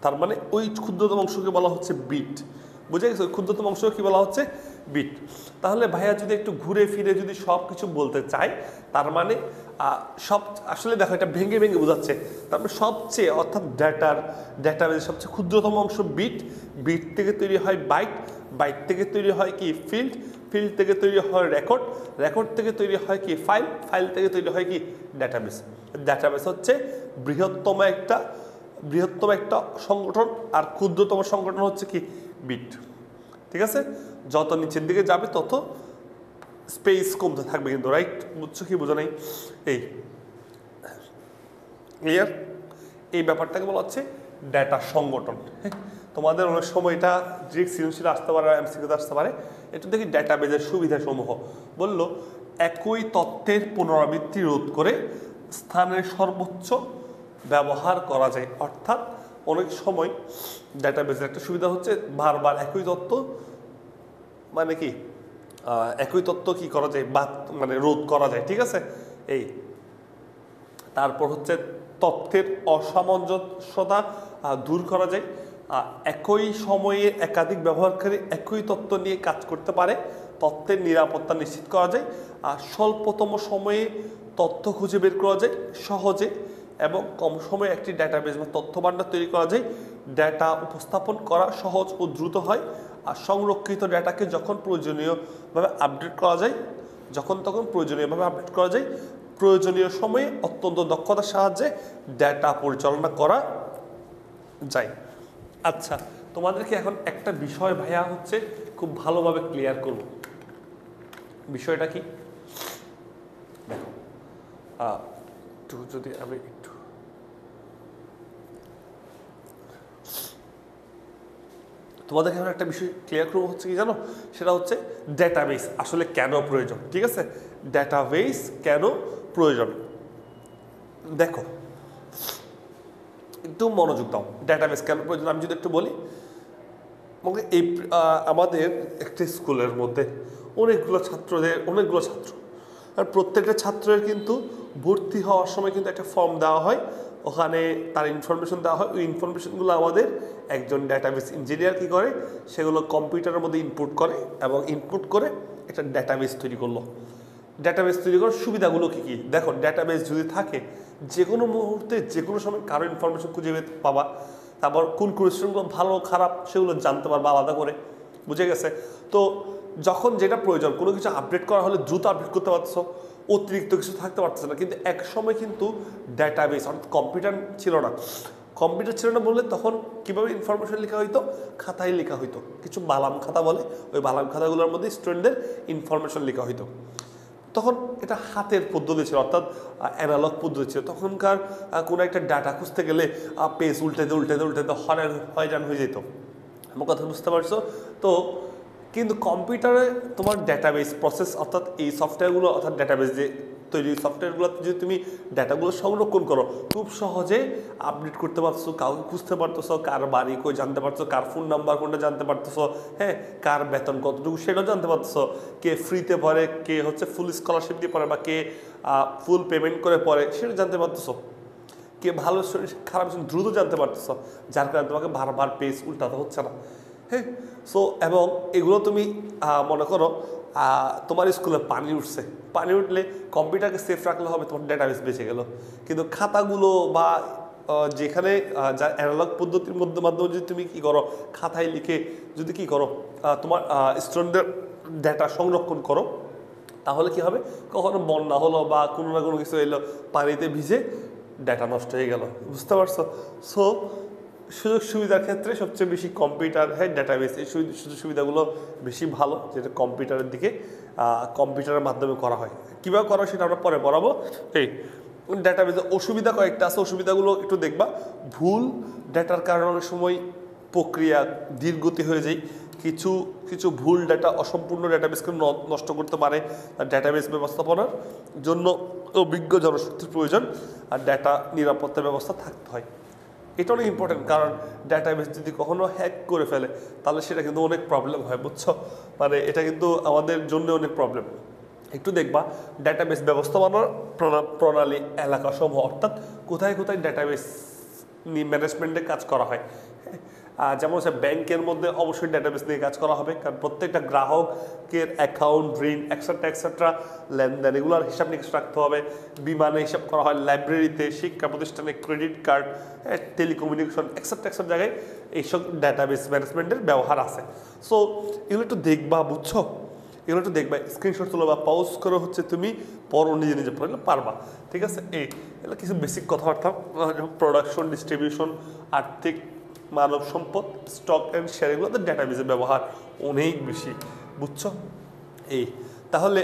তার মানে ওই ক্ষুদ্রতম অংশকে বলা হচ্ছে বিট। বুঝে গেছো? ক্ষুদ্রতম অংশ কি বলা হচ্ছে? বিট। তাহলে ভাইয়া যদি একটু ঘুরে ফিরে যদি সব কিছু বলতে চাই, তার মানে সব আসলে দেখো এটা ভেঙে ভেঙে বোঝাচ্ছে। তারপরে সবচেয়ে অর্থাৎ ডাটাবেজের সবচেয়ে ক্ষুদ্রতম অংশ বিট থেকে তৈরি হয় বাইট থেকে তৈরি হয় কি ফিল্ড থেকে তৈরি হয় রেকর্ড থেকে তৈরি হয় কি ফাইল থেকে তৈরি হয় কি ডাটাবেস হচ্ছে বৃহত্তম একটা সংগঠন, আর ক্ষুদ্রতম সংগঠন হচ্ছে কি বিট। ঠিক আছে? যত নিচের দিকে যাবে তত স্পেস কমতে থাকবে কিন্তু, রাইট? বুঝছো কি বোঝো নাই? এই ক্লিয়ার? এই ব্যাপারটাকে বলা হচ্ছে ডেটা সংগঠন। তোমাদের অনেক সময় এটা ডিরেক্ট সৃজনশীল আসতে পারে, এমসিকিউতে আসতে পারে। এটা দেখি ডেটাবেজের সুবিধাসমূহ বললো, একই তথ্যের পুনরাবৃত্তি রোধ করে স্থানের সর্বোচ্চ ব্যবহার করা যায়। অর্থাৎ অনেক সময় ডেটাবেজের একটা সুবিধা হচ্ছে বারবার একই তথ্য, মানে কি একই তথ্য কি করা যায়, বা মানে রোধ করা যায়। ঠিক আছে? এই তারপর হচ্ছে তথ্যের অসামঞ্জস্যতা দূর করা যায়। একই সময়ে একাধিক ব্যবহারকারী একই তথ্য নিয়ে কাজ করতে পারে, তথ্যের নিরাপত্তা নিশ্চিত করা যায়। আর স্বল্পতম সময়ে তথ্য খুঁজে বের করা যায় সহজে, এবং কম সময়ে একটি ডাটাবেস বা তথ্য ভাণ্ডার তৈরি করা যায়। ডেটা উপস্থাপন করা সহজ ও দ্রুত হয়। আর সংরক্ষিত ডেটাকে যখন প্রয়োজনীয়ভাবে আপডেট করা যায়, প্রয়োজনীয় সময়ে অত্যন্ত দক্ষতার সাহায্যে ডেটা পরিচালনা করা যায়। আচ্ছা, তোমাদেরকে এখন একটা বিষয় ভাইয়া হচ্ছে খুব ভালোভাবে ক্লিয়ার করব। বিষয়টা কি দেখো, যদি আমি একটু তোমাদেরকে এখন একটা বিষয় ক্লিয়ার করবো, হচ্ছে কি জানো? সেটা হচ্ছে ডেটাবেস আসলে কেন প্রয়োজন। ঠিক আছে? ডেটাবেস কেন প্রয়োজন দেখো, একটু মনোযোগ দাও। ডেটাবেস কেন প্রয়োজন আমি যদি একটু বলি, এই আমাদের একটি স্কুলের মধ্যে অনেকগুলো ছাত্র, আর প্রত্যেকটা ছাত্রের কিন্তু ভর্তি হওয়ার সময় কিন্তু একটা ফর্ম দেওয়া হয়, ওখানে তার ইনফরমেশন দেওয়া হয়। ওই ইনফরমেশনগুলো আমাদের একজন ডেটাবেস ইঞ্জিনিয়ার কী করে, সেগুলো কম্পিউটারের মধ্যে ইনপুট করে, এবং ইনপুট করে একটা ডেটাবেস তৈরি করলো। ডেটাবেস তৈরি করার সুবিধাগুলো কী কী দেখো, ডেটাবেস যদি থাকে যে কোনো মুহূর্তে যে কোনো সময় কারো ইনফরমেশন খুঁজে পাবা, তারপর কোন কোন স্টুডেন্টগুলো ভালো খারাপ সেগুলো জানতে পারবা আলাদা করে, বুঝে গেছে? তো যখন যেটা প্রয়োজন কোনো কিছু আপডেট করা হলে দ্রুত আপডেট করতে পারছো, অতিরিক্ত কিছু থাকতে পারতেছে না। কিন্তু এক সময় কিন্তু ডাটাবেস অর্থাৎ কম্পিউটার ছিল না। কম্পিউটার ছিল না বললে তখন কীভাবে ইনফরমেশন লেখা হইতো? খাতায় লেখা হইতো, কিছু বালাম খাতা বলে, ওই বালাম খাতাগুলোর মধ্যে স্টুডেন্টদের ইনফরমেশন লেখা হইতো। তখন এটা হাতের পদ্ধতি ছিল, অর্থাৎ অ্যানালগ পদ্ধতি ছিল। তখনকার কোনো একটা ডাটা খুঁজতে গেলে পেজ উল্টাতে উল্টাতে উল্টাতে হয়রান হয়ে যেত। আমার কথা বুঝতে পারছো? তো কিন্তু কম্পিউটারে তোমার ডাটাবেস প্রসেস অর্থাৎ এই সফটওয়্যারগুলো অর্থাৎ ডাটাবেস যে তৈরি সফটওয়্যারগুলোতে যদি তুমি ডাটাগুলো সংরক্ষণ করো খুব সহজে আপডেট করতে পারছো, কাউকে খুঁজতে পারতেছো, কার বাড়ি কই জানতে পারছো, কার ফোন নাম্বার কোনটা জানতে পারতেছো, হ্যাঁ, কার বেতন কতটুকু সেটাও জানতে পারতেছো, কে ফ্রিতে পড়ে, কে হচ্ছে ফুল স্কলারশিপ দিয়ে পড়ে বা কে ফুল পেমেন্ট করে পড়ে সেটা জানতে পারতেছো, কে ভালো খারাপ দ্রুত জানতে পারতেছো, যার কারণে তোমাকে বারবার পেজ উল্টাতে হচ্ছে না। হ্যাঁ, সো এবং এগুলো তুমি মনে করো তোমার স্কুলে পানি উঠছে, পানি উঠলে কম্পিউটারকে সেফ রাখলে হবে, তোমার ডাটাবেস বেঁচে গেল। কিন্তু খাতাগুলো বা যেখানে যা অ্যানালগ পদ্ধতির মাধ্যমে যদি তুমি কী করো, খাতায় লিখে যদি কী করো তোমার স্টুডেন্টদের ডাটা সংরক্ষণ করো, তাহলে কি হবে, কখনো বন্যা হলো বা কোনো না কোনো কিছু এলো, পানিতে ভিজে ডাটা নষ্ট হয়ে গেল, বুঝতে পারছো? সো সুযোগ সুবিধার ক্ষেত্রে সবচেয়ে বেশি কম্পিউটার, হ্যাঁ, ডাটাবেস এই সুযোগ সুবিধাগুলো বেশি ভালো, যেটা কম্পিউটারের দিকে কম্পিউটারের মাধ্যমে করা হয়। কীভাবে করা হয় সেটা আমরা পরে পড়াবো। এই ডাটাবেসের অসুবিধা কয়েকটা আছে, অসুবিধাগুলো একটু দেখবা। ভুল ডাটার কারণে অনেক সময় প্রক্রিয়া ধীরগতি হয়ে যায়, কিছু কিছু ভুল ডাটা অসম্পূর্ণ ডাটাবেসকে নষ্ট করতে পারে। ডাটাবেস ব্যবস্থাপনার জন্য অভিজ্ঞ জনশক্তির প্রয়োজন, আর ডাটা নিরাপত্তা ব্যবস্থা থাকতে হয়। এটা অনেক ইম্পর্টেন্ট, কারণ ডাটাবেস যদি কখনো হ্যাক করে ফেলে তাহলে সেটা কিন্তু অনেক প্রবলেম হয়, বুঝছো? মানে এটা কিন্তু আমাদের জন্য অনেক প্রবলেম। একটু দেখবা ডাটাবেস ব্যবস্থাপনার প্রণালী এলাকাসমূহ, অর্থাৎ কোথায় কোথায় ডাটাবেস ম্যানেজমেন্টে কাজ করা হয়। যেমন হচ্ছে ব্যাংকের মধ্যে অবশ্যই ডাটাবেস নিয়ে কাজ করা হবে, কারণ প্রত্যেকটা গ্রাহকের অ্যাকাউন্ট, ঋণ, এক্সেট্রা লেনদেন এগুলোর হিসাব নিকাশ রাখতে হবে। বিমানে হিসাব করা হয়, লাইব্রেরিতে, শিক্ষা প্রতিষ্ঠানে, ক্রেডিট কার্ড, টেলিকমিউনিকেশন এক্সেট্রা জায়গায় এইসব ডাটাবেস ম্যানেজমেন্টের ব্যবহার আছে। সো এগুলো একটু দেখবা, বুঝছো? এগুলো একটু দেখবা, স্ক্রিনশট তোলো বা পজ করে হচ্ছে তুমি পড়ো, নিজে নিজে পড়লে পারবা, ঠিক আছে? এগুলো কিছু বেসিক কথাবার্তা, প্রোডাকশন, ডিস্ট্রিবিউশন, আর্থিক, মানব সম্পদ, স্টক অ্যান্ড শেয়ার, এগুলোতে ডাটাবেসের ব্যবহার অনেক বেশি, বুঝছো? তাহলে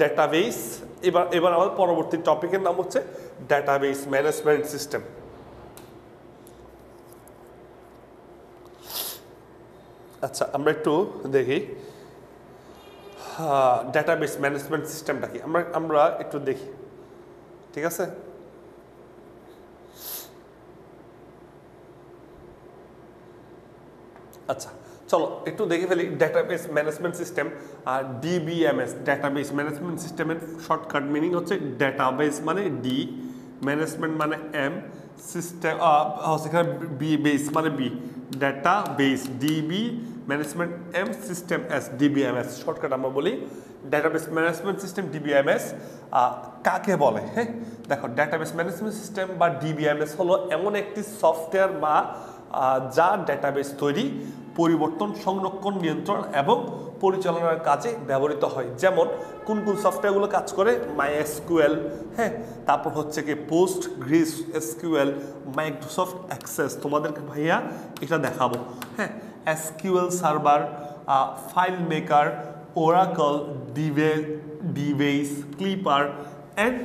ডাটাবেস, এবার আমাদের পরবর্তী টপিকের নাম হচ্ছে ডাটাবেস ম্যানেজমেন্ট সিস্টেম। আচ্ছা, আমরা একটু দেখি ডাটাবেস ম্যানেজমেন্ট সিস্টেমটা কি, আমরা একটু দেখি, ঠিক আছে? আচ্ছা, চলো একটু দেখে ফেলি ডাটাবেস ম্যানেজমেন্ট সিস্টেম। আর ডিবিএমএস, ডাটাবেস ম্যানেজমেন্ট সিস্টেমের শর্টকাট মিনিং হচ্ছে ডাটাবেস মানে ডি, ম্যানেজমেন্ট মানে এম, সিস্টেম সেখানে বি, বেস মানে B, database DB, management M, system S, DBMS shortcut আমরা বলি। ডাটাবেস ম্যানেজমেন্ট সিস্টেম ডিবিএমএস কাকে বলে? হ্যাঁ, দেখো, ডাটাবেস ম্যানেজমেন্ট সিস্টেম বা ডিবিএমএস হলো এমন একটি সফটওয়্যার বা যা ডাটাবেস তৈরি, পরিবর্তন, সংরক্ষণ, নিয়ন্ত্রণ এবং পরিচালনার কাজে ব্যবহৃত হয়। যেমন কোন কোন সফটওয়্যারগুলো কাজ করে? MySQL, হ্যাঁ, তারপর হচ্ছে কি PostgreSQL, মাইক্রোসফট অ্যাক্সেস, তোমাদেরকে ভাইয়া এটা দেখাবো, হ্যাঁ, SQL server, FileMaker, Oracle, dBase, Clipper and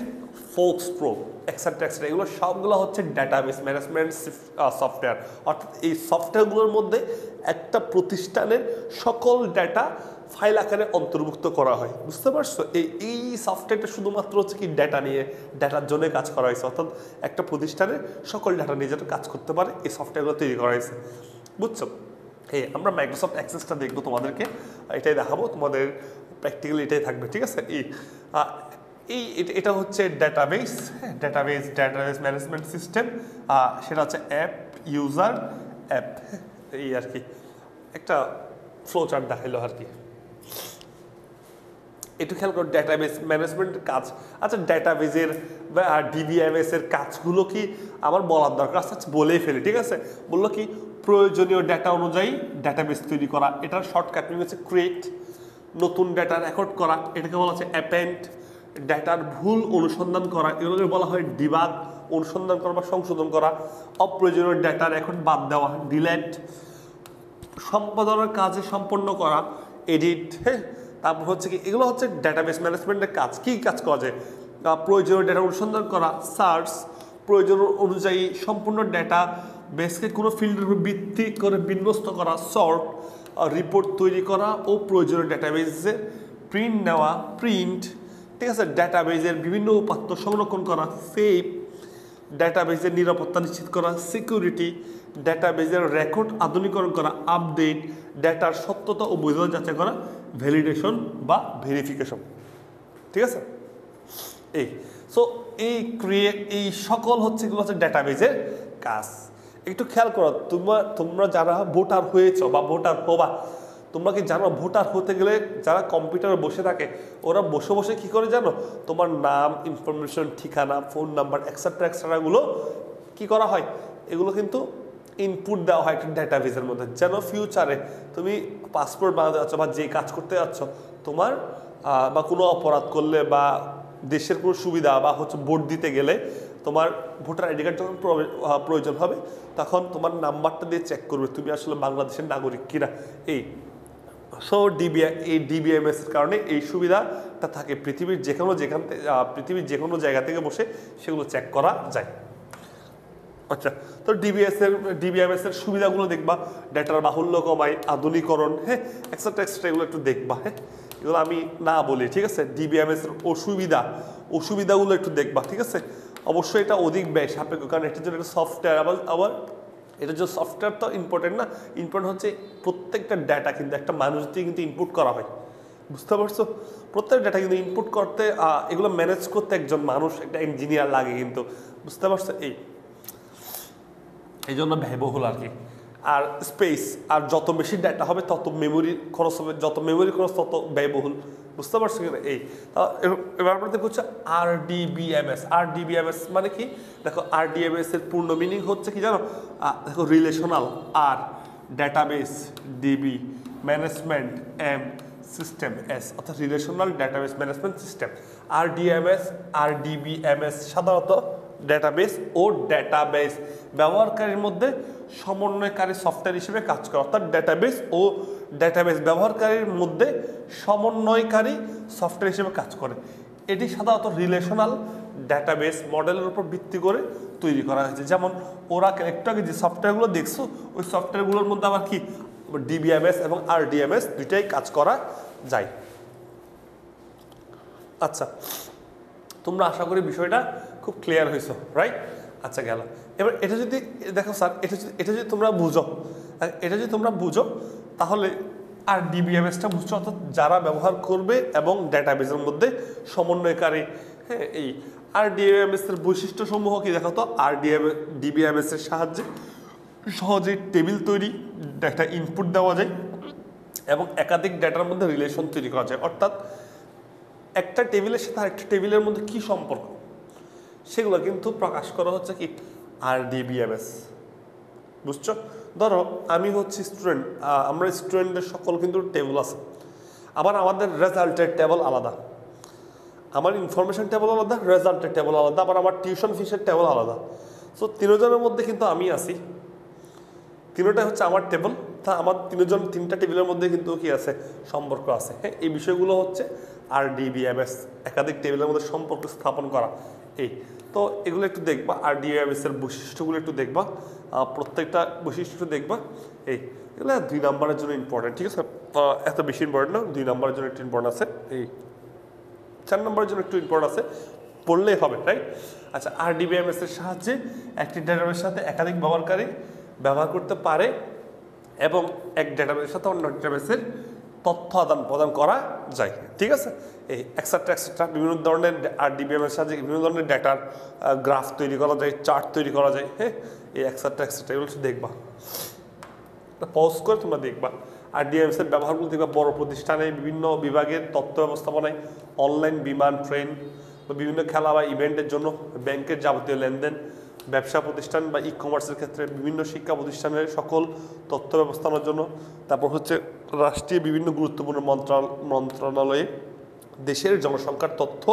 FoxPro etcetera, এগুলো সবগুলো হচ্ছে ডাটাবেস ম্যানেজমেন্ট সফটওয়্যার। অর্থাৎ এই সফটওয়্যারগুলোর মধ্যে একটা প্রতিষ্ঠানের সকল ডাটা ফাইল আকারে অন্তর্ভুক্ত করা হয়, বুঝতে পারছো? এই সফটওয়্যারটা শুধুমাত্র হচ্ছে কি ডাটা নিয়ে, ডাটার জন্য কাজ করা হয়েছে, অর্থাৎ একটা প্রতিষ্ঠানের সকল ডাটা নিয়ে যেটা কাজ করতে পারে এই সফটওয়্যারগুলো তৈরি করা হয়েছে, বুঝছো? আমরা মাইক্রোসফট অ্যাক্সেসটা দেখবো, তোমাদেরকে এটাই দেখাবো, তোমাদের প্র্যাকটিক্যালি এটাই থাকবে, ঠিক আছে? এটা হচ্ছে ডাটাবেস, হ্যাঁ, ডাটাবেস ম্যানেজমেন্ট সিস্টেম, সেটা হচ্ছে অ্যাপ, ইউজার, অ্যাপ, এই আর কি একটা ফ্লো চার্ট দেখাইলো আর কি। একটু খেয়াল করো ডেটাবেস ম্যানেজমেন্টের কাজ। আচ্ছা ডেটাবেজের বা ডিবিএমএস এর কাজগুলো কি আমার বলার দরকার? আচ্ছা বলেই ফেলি, ঠিক আছে। বললো কি প্রয়োজনীয় ডেটা অনুযায়ী ডেটাবেস তৈরি করা, এটার শর্টকাট মিনিং হচ্ছে ক্রিয়েট, নতুন ডেটা রেকর্ড করা এটাকে বলা হচ্ছে অ্যাপেন্ড, ডেটার ভুল অনুসন্ধান করা এগুলোকে বলা হয় ডিবাগ, অনুসন্ধান করা বা সংশোধন করা, অপ্রয়োজনীয় ডেটা রেকর্ড বাদ দেওয়া ডিলেট, সম্পাদনের কাজে সম্পন্ন করা এডিট, হ্যাঁ। তারপর হচ্ছে কি এগুলো হচ্ছে ডেটাবেস ম্যানেজমেন্টের কাজ। কি কাজ করা যায়? প্রয়োজনীয় ডেটা অনুসন্ধান করা, সার্চ, প্রয়োজন অনুযায়ী সম্পূর্ণ ডেটা বেসকে কোনো ফিল্ডের উপর ভিত্তি করে বিন্যস্ত করা, সর্ট, রিপোর্ট তৈরি করা ও প্রয়োজনীয় ডেটাবেসে প্রিন্ট নেওয়া, প্রিন্ট, ঠিক আছে। ডেটাবেসের বিভিন্ন উপাত্ত সংরক্ষণ করা, সেভ, ডেটাবেসের নিরাপত্তা নিশ্চিত করা, সিকিউরিটি, ডেটাবেসের রেকর্ড আধুনিকরণ করা, আপডেট, ডেটার সত্যতা ও বৈধতা যাচাই করা, ভ্যালিডেশন বা ভেরিফিকেশন, ঠিক আছে। এই সো এই সকল হচ্ছে এগুলো হচ্ছে ডেটাবেসের কাজ। একটু খেয়াল করো, তোমরা যারা ভোটার হয়েছ বা ভোটার হবা, তোমরা কি জানো ভোটার হতে গেলে যারা কম্পিউটারে বসে থাকে ওরা বসে বসে কি করে জানো? তোমার নাম, ইনফরমেশন, ঠিকানা, ফোন নাম্বার এক্সেট্রা এক্সট্রাগুলো কি করা হয়? এগুলো কিন্তু ইনপুট দেওয়া হয় একটা ডেটাবেসের মধ্যে, যেন ফিউচারে তুমি পাসপোর্ট বানাতে যাচ্ছ বা যে কাজ করতে যাচ্ছ তোমার বা কোনো অপরাধ করলে বা দেশের কোনো সুবিধা বা হচ্ছে ভোট দিতে গেলে তোমার ভোটার আইডি কার্ড যখন প্রয়োজন হবে তখন তোমার নাম্বারটা দিয়ে চেক করবে তুমি আসলে বাংলাদেশের নাগরিক কিনা। সো এই ডিবিএমএস এর কারণে এই সুবিধাটা থাকে, পৃথিবীর যে কোনো জায়গা থেকে বসে সেগুলো চেক করা যায়। আচ্ছা, তো ডিবিএমএস এর সুবিধাগুলো দেখবা, ডেটার বাহুল্য কমায়, আধুনিকরণ, হ্যাঁ, এক্সট্রা এগুলো একটু দেখবা, হ্যাঁ, এগুলো আমি না বলি, ঠিক আছে। ডিবিএমএস এর অসুবিধাগুলো একটু দেখবা, ঠিক আছে। অবশ্যই এটা অধিক ব্যয় সাপেক্ষ, কারণ এটার জন্য একটা সফটওয়্যার, আবার এটার জন্য সফটওয়্যার তো ইম্পর্টেন্ট না, ইম্পর্টেন্ট হচ্ছে প্রত্যেকটা ডাটা কিন্তু একটা মানুষ দিয়ে কিন্তু ইনপুট করা হয়, বুঝতে পারছো? প্রত্যেক ডাটা কিন্তু ইনপুট করতে এগুলো ম্যানেজ করতে একজন মানুষ, একটা ইঞ্জিনিয়ার লাগে কিন্তু, বুঝতে পারছো? এই জন্য ব্যয়বহুল আর কি। আর স্পেস, আর যত বেশি ডাটা হবে তত মেমোরি খরচ হবে, যত মেমোরি খরচ তত ব্যয়বহুল, বুঝতে পারছো কিনা? এবার আমরা দেখবো হচ্ছে আরডিবিএমএস মানে কি? দেখো আরডিবিএমএস এর পূর্ণ মিনিং হচ্ছে কি জানো? দেখো রিলেশনাল, আর database, DB, management, M, system, S, অর্থাৎ relational database management system. RDBMS সাধারণত ডেটাবেস ও ডেটাবেস ব্যবহারকারীর মধ্যে সমন্বয়কারী সফটওয়্যার হিসেবে কাজ করে, অর্থাৎ ডেটাবেস ও ডেটাবেস ব্যবহারকারীর মধ্যে সমন্বয়কারী সফটওয়্যার হিসেবে কাজ করে। এটি সাধারণত রিলেশনাল ডেটাবেস মডেলের উপর ভিত্তি করে তৈরি করা হয়েছে। যেমন ওরাকেল, একটু আগে যে সফটওয়্যারগুলো দেখছো ওই সফটওয়্যারগুলোর মধ্যে আবার কি ডিবিএমএস এবং আরডিএমএস দুইটাই কাজ করা যায়। আচ্ছা, তোমরা আশা করি বিষয়টা খুব ক্লিয়ার হয়েছো, রাইট? আচ্ছা গেল। এবার এটা যদি দেখো স্যার, এটা যদি তোমরা বুঝো তাহলে আর ডিবিএমএসটা বুঝছো, অর্থাৎ যারা ব্যবহার করবে এবং ডেটাবেসের মধ্যে সমন্বয়কারী, হ্যাঁ। এই আরডিবিএমএস এর বৈশিষ্ট্য সমূহ কি দেখো তো? ডিবিএমএস এর সাহায্যে সহজে টেবিল তৈরি, ডেটা ইনপুট দেওয়া যায় এবং একাধিক ডেটার মধ্যে রিলেশন তৈরি করা যায়, অর্থাৎ একটা টেবিলের সাথে আরেকটা টেবিলের মধ্যে কি সম্পর্ক সেগুলো কিন্তু প্রকাশ করা হচ্ছে কি আরডিবিএমএস, বুঝছো? ধরো আমি হচ্ছি স্টুডেন্ট, আমরা স্টুডেন্টদের সকল কিন্তু টেবিল আছে, আবার আমাদের রেজাল্টের টেবিল আলাদা, আমার ইনফরমেশন টেবিল আলাদা, রেজাল্টের টেবিল আলাদা, আবার আমার টিউশন ফিসের টেবিল আলাদা। সো তিনজনের মধ্যে কিন্তু আমি আছি, তিনটাই হচ্ছে আমার টেবিল, তা আমার তিনটা টেবিলের মধ্যে কিন্তু কি আছে? সম্পর্ক আছে, হ্যাঁ। এই বিষয়গুলো হচ্ছে আরডিবিএমএস, একাধিক টেবিলের মধ্যে সম্পর্ক স্থাপন করা। তো এগুলো একটু দেখবা, আরডিবিএমএস এর বৈশিষ্ট্যগুলো একটু দেখবা, প্রত্যেকটা বৈশিষ্ট্য দেখবা। এগুলো 2 নম্বরের জন্য ইম্পর্টেন্ট, ঠিক আছে? এত বেশি ইম্পর্টেন্ট না, 2 নম্বরের জন্য একটু ইম্পর্টেন্ট আছে, 4 নম্বরের জন্য একটু ইম্পর্টেন্ট আছে, পড়লেই হবে, রাইট? আচ্ছা, আরডিবিএমএস এর সাহায্যে একটি ডেটাবেসের সাথে একাধিক ব্যবহারকারী ব্যবহার করতে পারে এবং এক ডেটাবেসের সাথে অন্য ডেটাবেসের তথ্য আদান প্রদান করা যায়, ঠিক আছে? এক্সেট্রা বিভিন্ন ধরনের আরডিবিএমএস এর সাহায্যে বিভিন্ন ধরনের ডেটার গ্রাফ তৈরি করা যায়, চার্ট তৈরি করা যায়, হ্যাঁ। এক্সেট্রা এগুলো দেখবা, পজ করে তোমরা দেখবা। RDBMS এর ব্যবহারগুলো দেখবা বড় প্রতিষ্ঠানে বিভিন্ন বিভাগের তথ্য ব্যবস্থাপনায়, অনলাইন বিমান, ট্রেন বা বিভিন্ন খেলা বা ইভেন্টের জন্য, ব্যাংকের যাবতীয় লেনদেন, ব্যবসা প্রতিষ্ঠান বা ই কমার্সের ক্ষেত্রে, বিভিন্ন শিক্ষা প্রতিষ্ঠানের সকল তথ্য ব্যবস্থাপনার জন্য, তারপর হচ্ছে রাষ্ট্রীয় বিভিন্ন গুরুত্বপূর্ণ মন্ত্রণালয়ে দেশের জনসংখ্যার তথ্য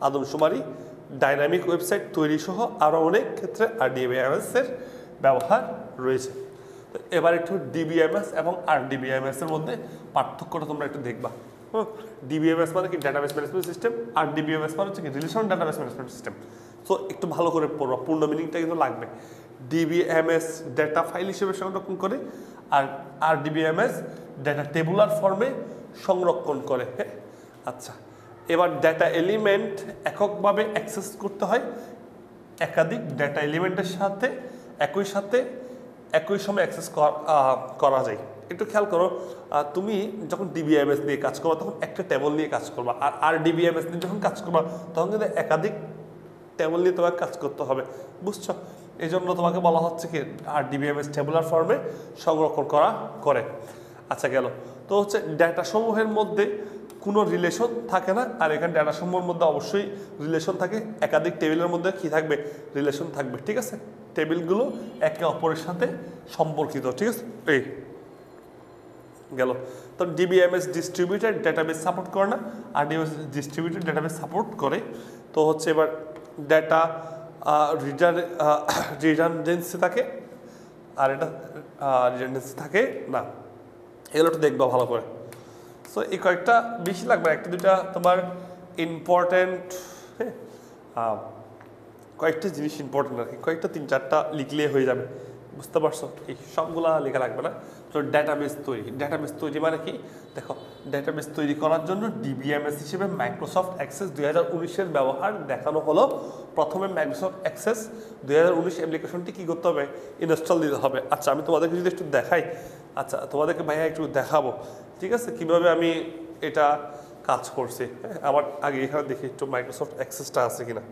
আদমশুমারি, ডাইনামিক ওয়েবসাইট তৈরি সহ আরও অনেক ক্ষেত্রে RDBMS এর ব্যবহার রয়েছে। তো এবার একটু DBMS এবং RDBMS এর মধ্যে পার্থক্যটা তোমরা একটু দেখবা। DBMS মানে কি ডাটাবেস ম্যানেজমেন্ট সিস্টেম, আর RDBMS মানে হচ্ছে কি relation database management system. So একটু ভালো করে পড়বা, পূর্ণ মিনিংটা কিন্তু লাগবে। DBMS ডেটা ফাইল হিসেবে সংরক্ষণ করে, আর RDBMS ডেটা টেবুলার ফর্মে সংরক্ষণ করে। হ্যাঁ, আচ্ছা, এবার ডেটা এলিমেন্ট এককভাবে অ্যাক্সেস করতে হয় একাধিক ডেটা এলিমেন্টের সাথে একই সময় অ্যাক্সেস করা যায়। একটু খেয়াল করো, তুমি যখন DBMS নিয়ে কাজ করবা তখন একটা টেবল নিয়ে কাজ করবা, আর RDBMS নিয়ে যখন কাজ করবা তখন কিন্তু একাধিক টেবল নিয়ে তোমাকে কাজ করতে হবে, বুঝছো? এই জন্য তোমাকে বলা হচ্ছে কি RDBMS টেবুলার ফর্মে সংরক্ষণ করে। আচ্ছা, গেল। তো হচ্ছে ডেটা সমূহের মধ্যে কোনো রিলেশন থাকে না, আর এখানে ডেটা সমূহের মধ্যে অবশ্যই রিলেশন থাকে, একাধিক টেবিলের মধ্যে কি থাকবে, রিলেশন থাকবে, ঠিক আছে? টেবিলগুলো একে অপরের সাথে সম্পর্কিত, ঠিক আছে? এই গেল। তো DBMS ডিস্ট্রিবিউটেড ডেটাবেস সাপোর্ট করে না, RDBMS ডিস্ট্রিবিউটেড ডেটাবেস সাপোর্ট করে। তো হচ্ছে এবার ডেটা রিডান্ডেন্সি থাকে, আর এটা রিডান্ডেন্সি থাকে না। এগুলো একটু দেখবা ভালো করে। সো এই কয়েকটা বেশি লাগবে, একটা দুটা তোমার ইম্পর্টেন্ট, হ্যাঁ, কয়েকটা জিনিস ইম্পর্টেন্ট আর কি, কয়েকটা 3-4টা লিখলে হয়ে যাবে, বুঝতে পারছো? এই সবগুলা লেখা লাগবে না। তো ডাটাবেস তৈরি মানে কি? দেখো, ডাটাবেস তৈরি করার জন্য DBMS হিসেবে মাইক্রোসফট অ্যাক্সেস 2019-এর ব্যবহার দেখানো হলো। প্রথমে মাইক্রোসফট অ্যাক্সেস 2019 অ্যাপ্লিকেশনটি কী করতে হবে, ইনস্টল দিতে হবে। আচ্ছা, আমি তোমাদেরকে যদি একটু দেখাই, আচ্ছা তোমাদেরকে ভাইয়া একটু দেখাবো, ঠিক আছে, কিভাবে আমি এটা কাজ করছি। আমার আগে এখানে দেখি একটু মাইক্রোসফট অ্যাক্সেসটা আছে কিনা।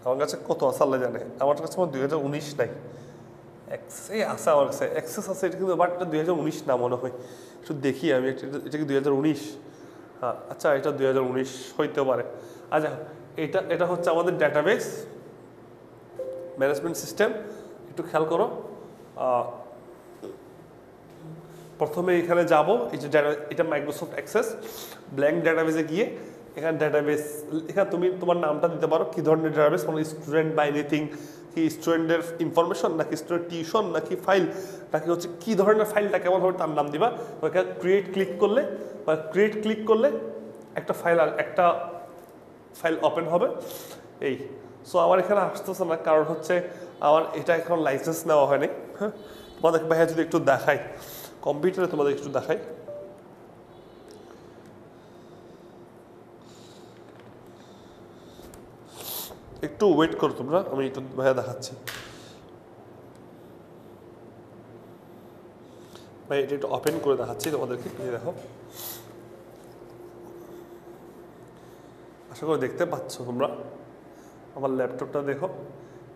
আমার কাছে কত আছে আল্লাহ জানে, আমার কাছে 2019 নাই, আছে আমার কাছে অ্যাক্সেস আছে, এটা কিন্তু বাট 2019 না মনে হয়, একটু দেখি আমি এটা কি 2019? হ্যাঁ, আচ্ছা, এটা 2019 হইতে পারে। আচ্ছা, এটা হচ্ছে আমাদের ডেটাবেস ম্যানেজমেন্ট সিস্টেম। একটু খেয়াল করো, প্রথমে এখানে যাব, এই যে এটা মাইক্রোসফট অ্যাক্সেস, ব্ল্যাঙ্ক ডেটাবেসে গিয়ে এখানে ডেটাবেস, এখানে তুমি তোমার নামটা দিতে পারো, কী ধরনের ডেটাবেস, মানে স্টুডেন্ট বা এনিথিং, কি স্টুডেন্টের ইনফরমেশন নাকি স্টুডেন্ট টিউশন নাকি ফাইল, নাকি হচ্ছে কী ধরনের ফাইলটা কেমন হবে তার নাম দিবা। ওইখানে ক্রিয়েট ক্লিক করলে একটা ফাইল ওপেন হবে। এই সো আমার এখানে আসতেছে না, কারণ হচ্ছে আমার এটা এখন লাইসেন্স নেওয়া হয়নি। হ্যাঁ, তোমাদেরকে ভাইয়া যদি একটু দেখাই কম্পিউটারে, তোমাদের একটু দেখাই। একটু ওয়েট করো তোমরা, আমি একটু ভাইয়া দেখাচ্ছি। ভাই এটা একটু ওপেন করে দেখাচ্ছি তোমাদেরকে, দেখো, আশা করি দেখতে পাচ্ছ তোমরা। আমার ল্যাপটপটা দেখো,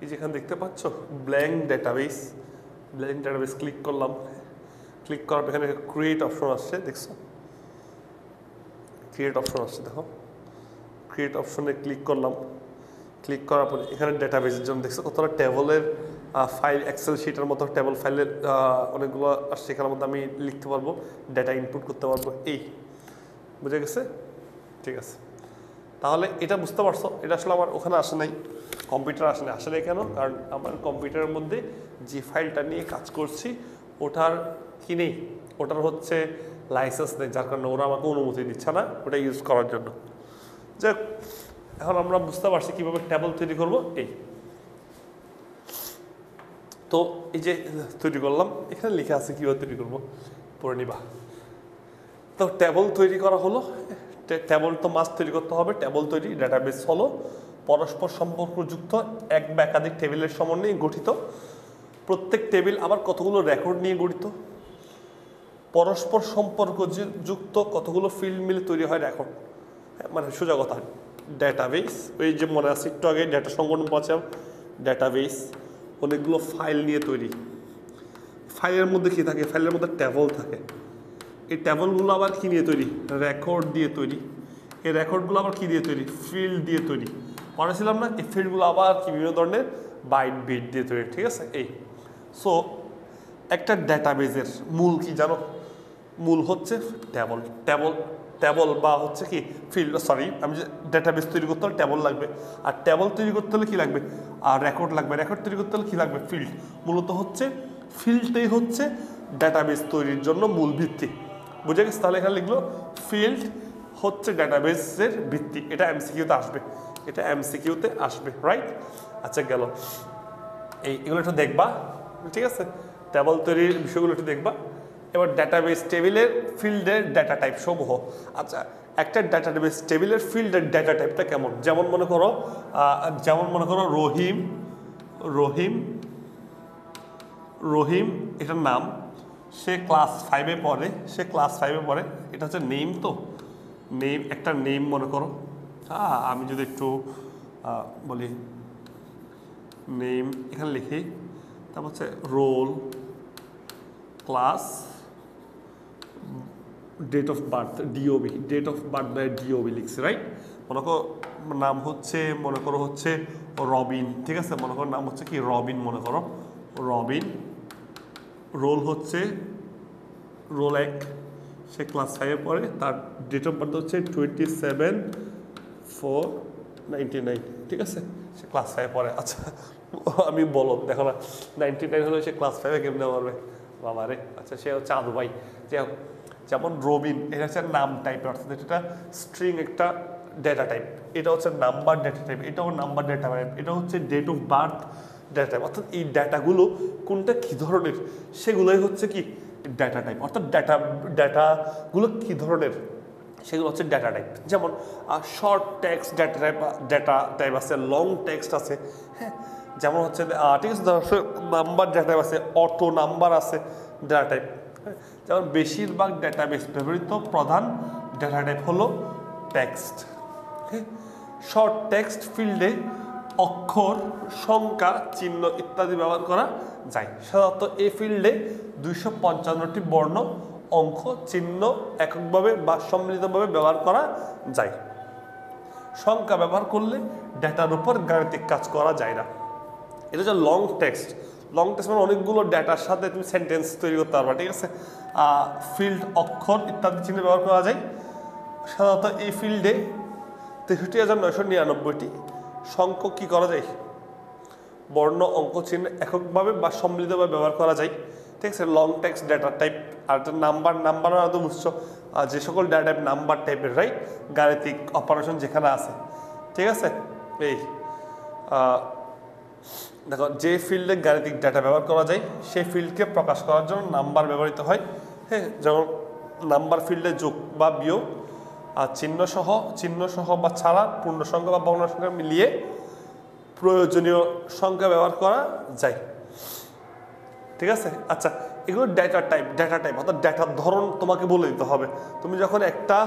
এই যেখানে দেখতে পাচ্ছ ব্ল্যাঙ্ক ডেটাবেস ক্লিক করলাম, ক্লিক করার এখানে ক্রিয়েট অপশন আসছে, দেখছো? ক্রিয়েট অপশন আসছে, দেখো, ক্রিয়েট অপশনে ক্লিক করলাম, ক্লিক করার পরে এখানে ডেটাবেসের জন্য দেখছো কতটা টেবলের ফাইল, এক্সেল শিটের মতো টেবল ফাইলের অনেকগুলো আসছে, এখানের মধ্যে আমি লিখতে পারবো, ডেটা ইনপুট করতে পারবো। এই বুঝে গেছে? ঠিক আছে, তাহলে এটা বুঝতে পারছো, এটা আসলে আমার ওখানে আসে নাই, কম্পিউটার আসে নাই। আসলে কেন? কারণ আমার কম্পিউটারের মধ্যে যে ফাইলটা নিয়ে কাজ করছি ওটার কি নেই, ওটার হচ্ছে লাইসেন্স নেই, যার কারণে ওরা আমাকে অনুমতি দিচ্ছে না ওটা ইউজ করার জন্য। যাক, এখন আমরা বুঝতে পারছি কীভাবে টেবল তৈরি করব। এই তো এই যে তৈরি করলাম, এখানে লেখা আছে কীভাবে তৈরি করবো, পড়ে নিবা। তো টেবল তৈরি করা হলো, টেবল তো মাস্ট তৈরি করতে হবে। টেবল তৈরি, ডাটাবেস হলো পরস্পর সম্পর্কযুক্ত এক বা একাধিক টেবিলের সমন্বয়ে গঠিত। প্রত্যেক টেবিল আবার কতগুলো রেকর্ড নিয়ে গঠিত। পরস্পর সম্পর্কযুক্ত কতগুলো ফিল্ড মিলে তৈরি হয় রেকর্ড, মানে সোজা কথা ডেটাবেস। ওই যে মনে আছে একটু আগে ডেটা সংগঠন পাচ্ছিলাম, ডেটাবেস অনেকগুলো ফাইল নিয়ে তৈরি। ফাইলের মধ্যে কী থাকে? ফাইলের মধ্যে টেবল থাকে, এই টেবলগুলো আবার কি দিয়ে তৈরি? রেকর্ড দিয়ে তৈরি। এই রেকর্ডগুলো আবার কি দিয়ে তৈরি? ফিল্ড দিয়ে তৈরি। পড়েছিলাম না? এই ফিল্ডগুলো আবার কি বিভিন্ন ধরনের বাইট বিট দিয়ে তৈরি, ঠিক আছে? এই সো একটা ডেটাবেজের মূল কি জানো? মূল হচ্ছে টেবল। টেবল টেবল বা হচ্ছে কি ফিল্ড, সরি, আমি যে ডেটাবেস তৈরি করতে হলে টেবল লাগবে, আর টেবল তৈরি করতে হলে কি লাগবে? আর রেকর্ড লাগবে। রেকর্ড তৈরি করতে হলে কি লাগবে? ফিল্ড। মূলত হচ্ছে ফিল্ডটাই হচ্ছে ডেটাবেস তৈরির জন্য মূল ভিত্তি। বুঝে গেছে? তাহলে এখানে লিখলো ফিল্ড হচ্ছে ডেটাবেসের ভিত্তি। এটা এমসিকিউতে আসবে, এটা এমসিকিউতে আসবে, রাইট? আচ্ছা গেল। এগুলো একটু দেখবা, ঠিক আছে? টেবল তৈরির বিষয়গুলো একটু দেখবা। এবার ডেটাবেস টেবিলের ফিল্ডের ডেটা টাইপ সমূহ। আচ্ছা, একটা ডেটাবেস টেবিলের ফিল্ডের ডেটা টাইপটা কেমন? যেমন মনে করো রহিম, রহিম রহিম এটার নাম, সে ক্লাস 5-এ পড়ে, এটা হচ্ছে নেম। তো নেম, একটা নেম মনে করো। আমি যদি একটু বলি নেম এখানে লিখি, তারপর হচ্ছে roll, class, date of birth, DOB, date of birth by DOB লিখছি, রাইট? মনে করো নাম হচ্ছে, মনে করো হচ্ছে রবিন, ঠিক আছে? মনে করো নাম হচ্ছে কি রবিন, মনে করো রবিন। রোল হচ্ছে রোল 1, সে ক্লাস 5-এ পড়ে, তার ডেট অফ বার্থ হচ্ছে 27/4/99, ঠিক আছে? সে ক্লাস 5-এ পড়ে। আচ্ছা আমি বলো, দেখো না 99 হলে সে ক্লাস 5-এ কেমনে পারবে বাবা রে? আচ্ছা, সে হচ্ছে আদু ভাই। যেমন রবিন, এটা হচ্ছে নাম টাইপের, অর্থাৎ এটা স্ট্রিং একটা ডেটা টাইপ। এটা হচ্ছে নাম্বার ডেটা টাইপ, এটাও নাম্বার ডেটা টাইপ। এটা হচ্ছে date of birth data type. অর্থাৎ এই ডাটাগুলো কোনটা কী ধরনের, সেগুলোই হচ্ছে কি ডেটা টাইপ। অর্থাৎ ডাটাগুলো কী ধরনের, সেগুলো হচ্ছে ডেটা টাইপ। যেমন শর্ট টেক্সট ডেটা টাইপ আছে, লং টেক্সট আছে, হ্যাঁ? যেমন হচ্ছে ঠিক আছে, নাম্বার ডেটা টাইপ আছে, অটো নাম্বার আছে ডেটা টাইপ। যেমন বেশিরভাগ ডেটাবেস ব্যবহৃত প্রধান ডেটা টাইপ হলো টেক্সট। শর্ট টেক্সট ফিল্ডে অক্ষর, সংখ্যা, চিহ্ন ইত্যাদি ব্যবহার করা যায়। সাধারণত এই ফিল্ডে 255টি বর্ণ, অঙ্ক, চিহ্ন এককভাবে বা সম্মিলিতভাবে ব্যবহার করা যায়। সংখ্যা ব্যবহার করলে ডেটার উপর গাণিতিক কাজ করা যায় না। এটা হচ্ছে লং টেক্সট। লং টেক্সট মানে অনেকগুলো ডেটার সাথে তুমি সেন্টেন্স তৈরি করতে পারবা, ঠিক আছে? ফিল্ড, অক্ষর ইত্যাদি চিহ্ন ব্যবহার করা যায়। সাধারণত এই ফিল্ডে 63,999টি সংখ্যক কী করা যায়? বর্ণ, অঙ্ক, চিহ্ন এককভাবে বা সম্মিলিতভাবে ব্যবহার করা যায়, ঠিক আছে? Long text data type. আর নাম্বার তো বুঝছো, যে সকল ডেটা টাইপ নাম্বার টাইপের, রাইট? গাণিতিক অপারেশন যেখানে আছে, ঠিক আছে? এই দেখো, যে ফিল্ডে গাণিতিক ডাটা ব্যবহার করা যায় সেই ফিল্ডকে প্রকাশ করার জন্য নাম্বার ব্যবহৃত হয়, হ্যাঁ? যেমন নাম্বার ফিল্ডে যোগ বা বিয়োগ, আর চিহ্ন সহ বা ছাড়া, পূর্ণ সংখ্যা বা ভগ্ন সংখ্যা মিলিয়ে প্রয়োজনীয় সংখ্যা ব্যবহার করা যায়, ঠিক আছে? আচ্ছা, এগুলো ডেটা টাইপ অর্থাৎ ডেটার ধরন তোমাকে বলে দিতে হবে। তুমি যখন একটা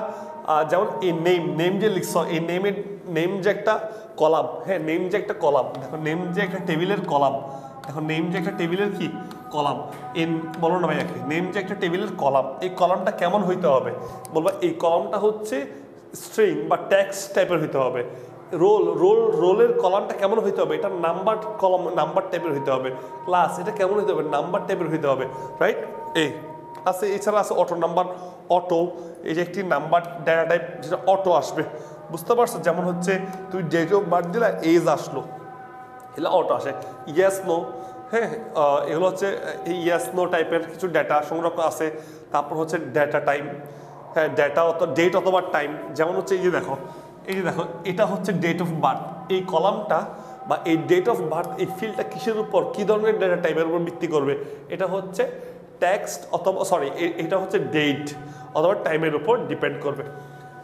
যেমন এই নেম যে লিখছ, এই নেম যে একটা কলাম, হ্যাঁ? নেম যে একটা কলাম, দেখো নেম যে একটা টেবিলের কলাম, দেখো নেম যে একটা টেবিলের কি কলাম, বলো না ভাইয়াকে, নেম যে একটা টেবিলের কলাম, এই কলামটা কেমন হইতে হবে? বলবা এই কলামটা হচ্ছে স্ট্রিং বা টেক্সট টাইপের হইতে হবে। রোলের কলামটা কেমন হইতে হবে? এটা নাম্বার টাইপের হইতে হবে। ক্লাস, এটা কেমন হইতে হবে? নাম্বার টাইপের হইতে হবে, রাইট? এই আছে, এছাড়া আছে অটো নাম্বার। অটো, এই যে একটি নাম্বার ডেটা টাইপ যেটা অটো আসবে, বুঝতে পারছো? যেমন হচ্ছে তুমি ডেট অফ বার্থ দিলা, এজ আসলো, এগুলো অটো আসে। ইয়েস নো, হ্যাঁ, এগুলো হচ্ছে ইয়েস নো টাইপের কিছু ডেটা সংরক্ষণ আছে। তারপর হচ্ছে ডেটা টাইম, হ্যাঁ, ডেট অথবা টাইম। যেমন হচ্ছে এই যে দেখো, এটা হচ্ছে ডেট অফ বার্থ। এই কলামটা বা এই ডেট অফ বার্থ, এই ফিল্ডটা কিসের উপর, কী ধরনের ডেটা টাইপের উপর ভিত্তি করবে? এটা হচ্ছে টেক্সট অথবা এটা হচ্ছে ডেট অথবা টাইমের উপর ডিপেন্ড করবে,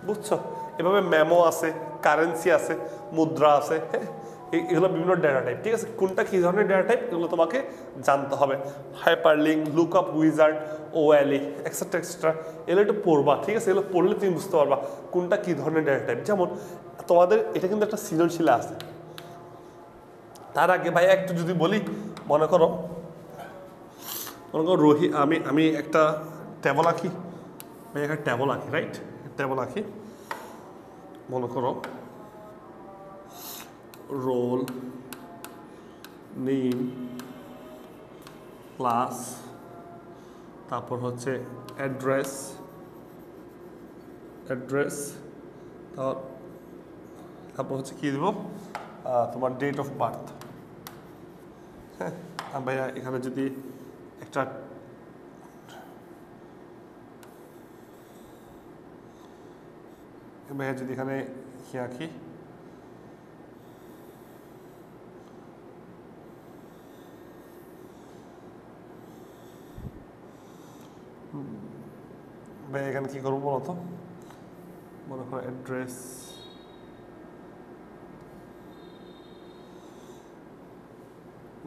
বুঝছো? এভাবে মেমো আছে, কারেন্সি আছে, মুদ্রা আছে, হ্যাঁ? এগুলো বিভিন্ন ডেটা টাইপ, ঠিক আছে? কোনটা কী ধরনের ডেটা টাইপ এগুলো তোমাকে জানতে হবে। হাইপারলিঙ্ক, লুকআপ উইজার্ড, ওএলই, এক্সেট্রা এগুলো একটু পড়বা, ঠিক আছে? এগুলো পড়লে তুমি বুঝতে পারবা কোনটা কী ধরনের ডেটা টাইপ। যেমন তোমাদের এটা কিন্তু একটা সৃজনশীল আছে। তার আগে ভাই একটু যদি বলি, মনে করো আমি একটা টেবল আঁকি, ভাই একটা ট্যাবল আঁকি, রাইট? ট্যাবল আঁকি, মনে করো রোল নেম ক্লাস, তারপর হচ্ছে অ্যাড্রেস, তারপর হচ্ছে কী দেবো, তোমার ডেট অফ বার্থ। হ্যাঁ, ভাইয়া এখানে যদি একটা ভাইয়া যদি এখানে কি আঁকি, ভাইয়া এখানে কী করবো বলো তো, মনে করো অ্যাড্রেস,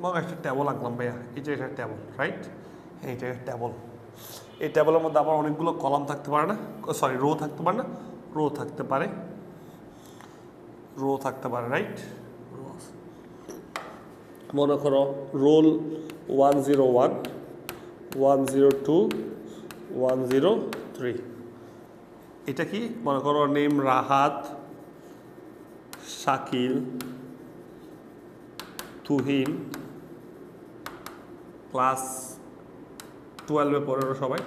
মনে একটা ট্যাবল আঁকলাম ভাইয়া, এই যে এটা ট্যাবল, রাইট? হ্যাঁ, এটা ট্যাবল। এই ট্যাবলের মধ্যে আবার অনেকগুলো কলাম থাকতে পারে না, সরি রো থাকতে পারে না, রো থাকতে পারে, রাইট? মনে করো রোল 101, 102, 103, এটা কি? মনে করো নেম রাহাত, শাকিল, তুহিন, ক্লাস 12-এ পড়ে সবাই।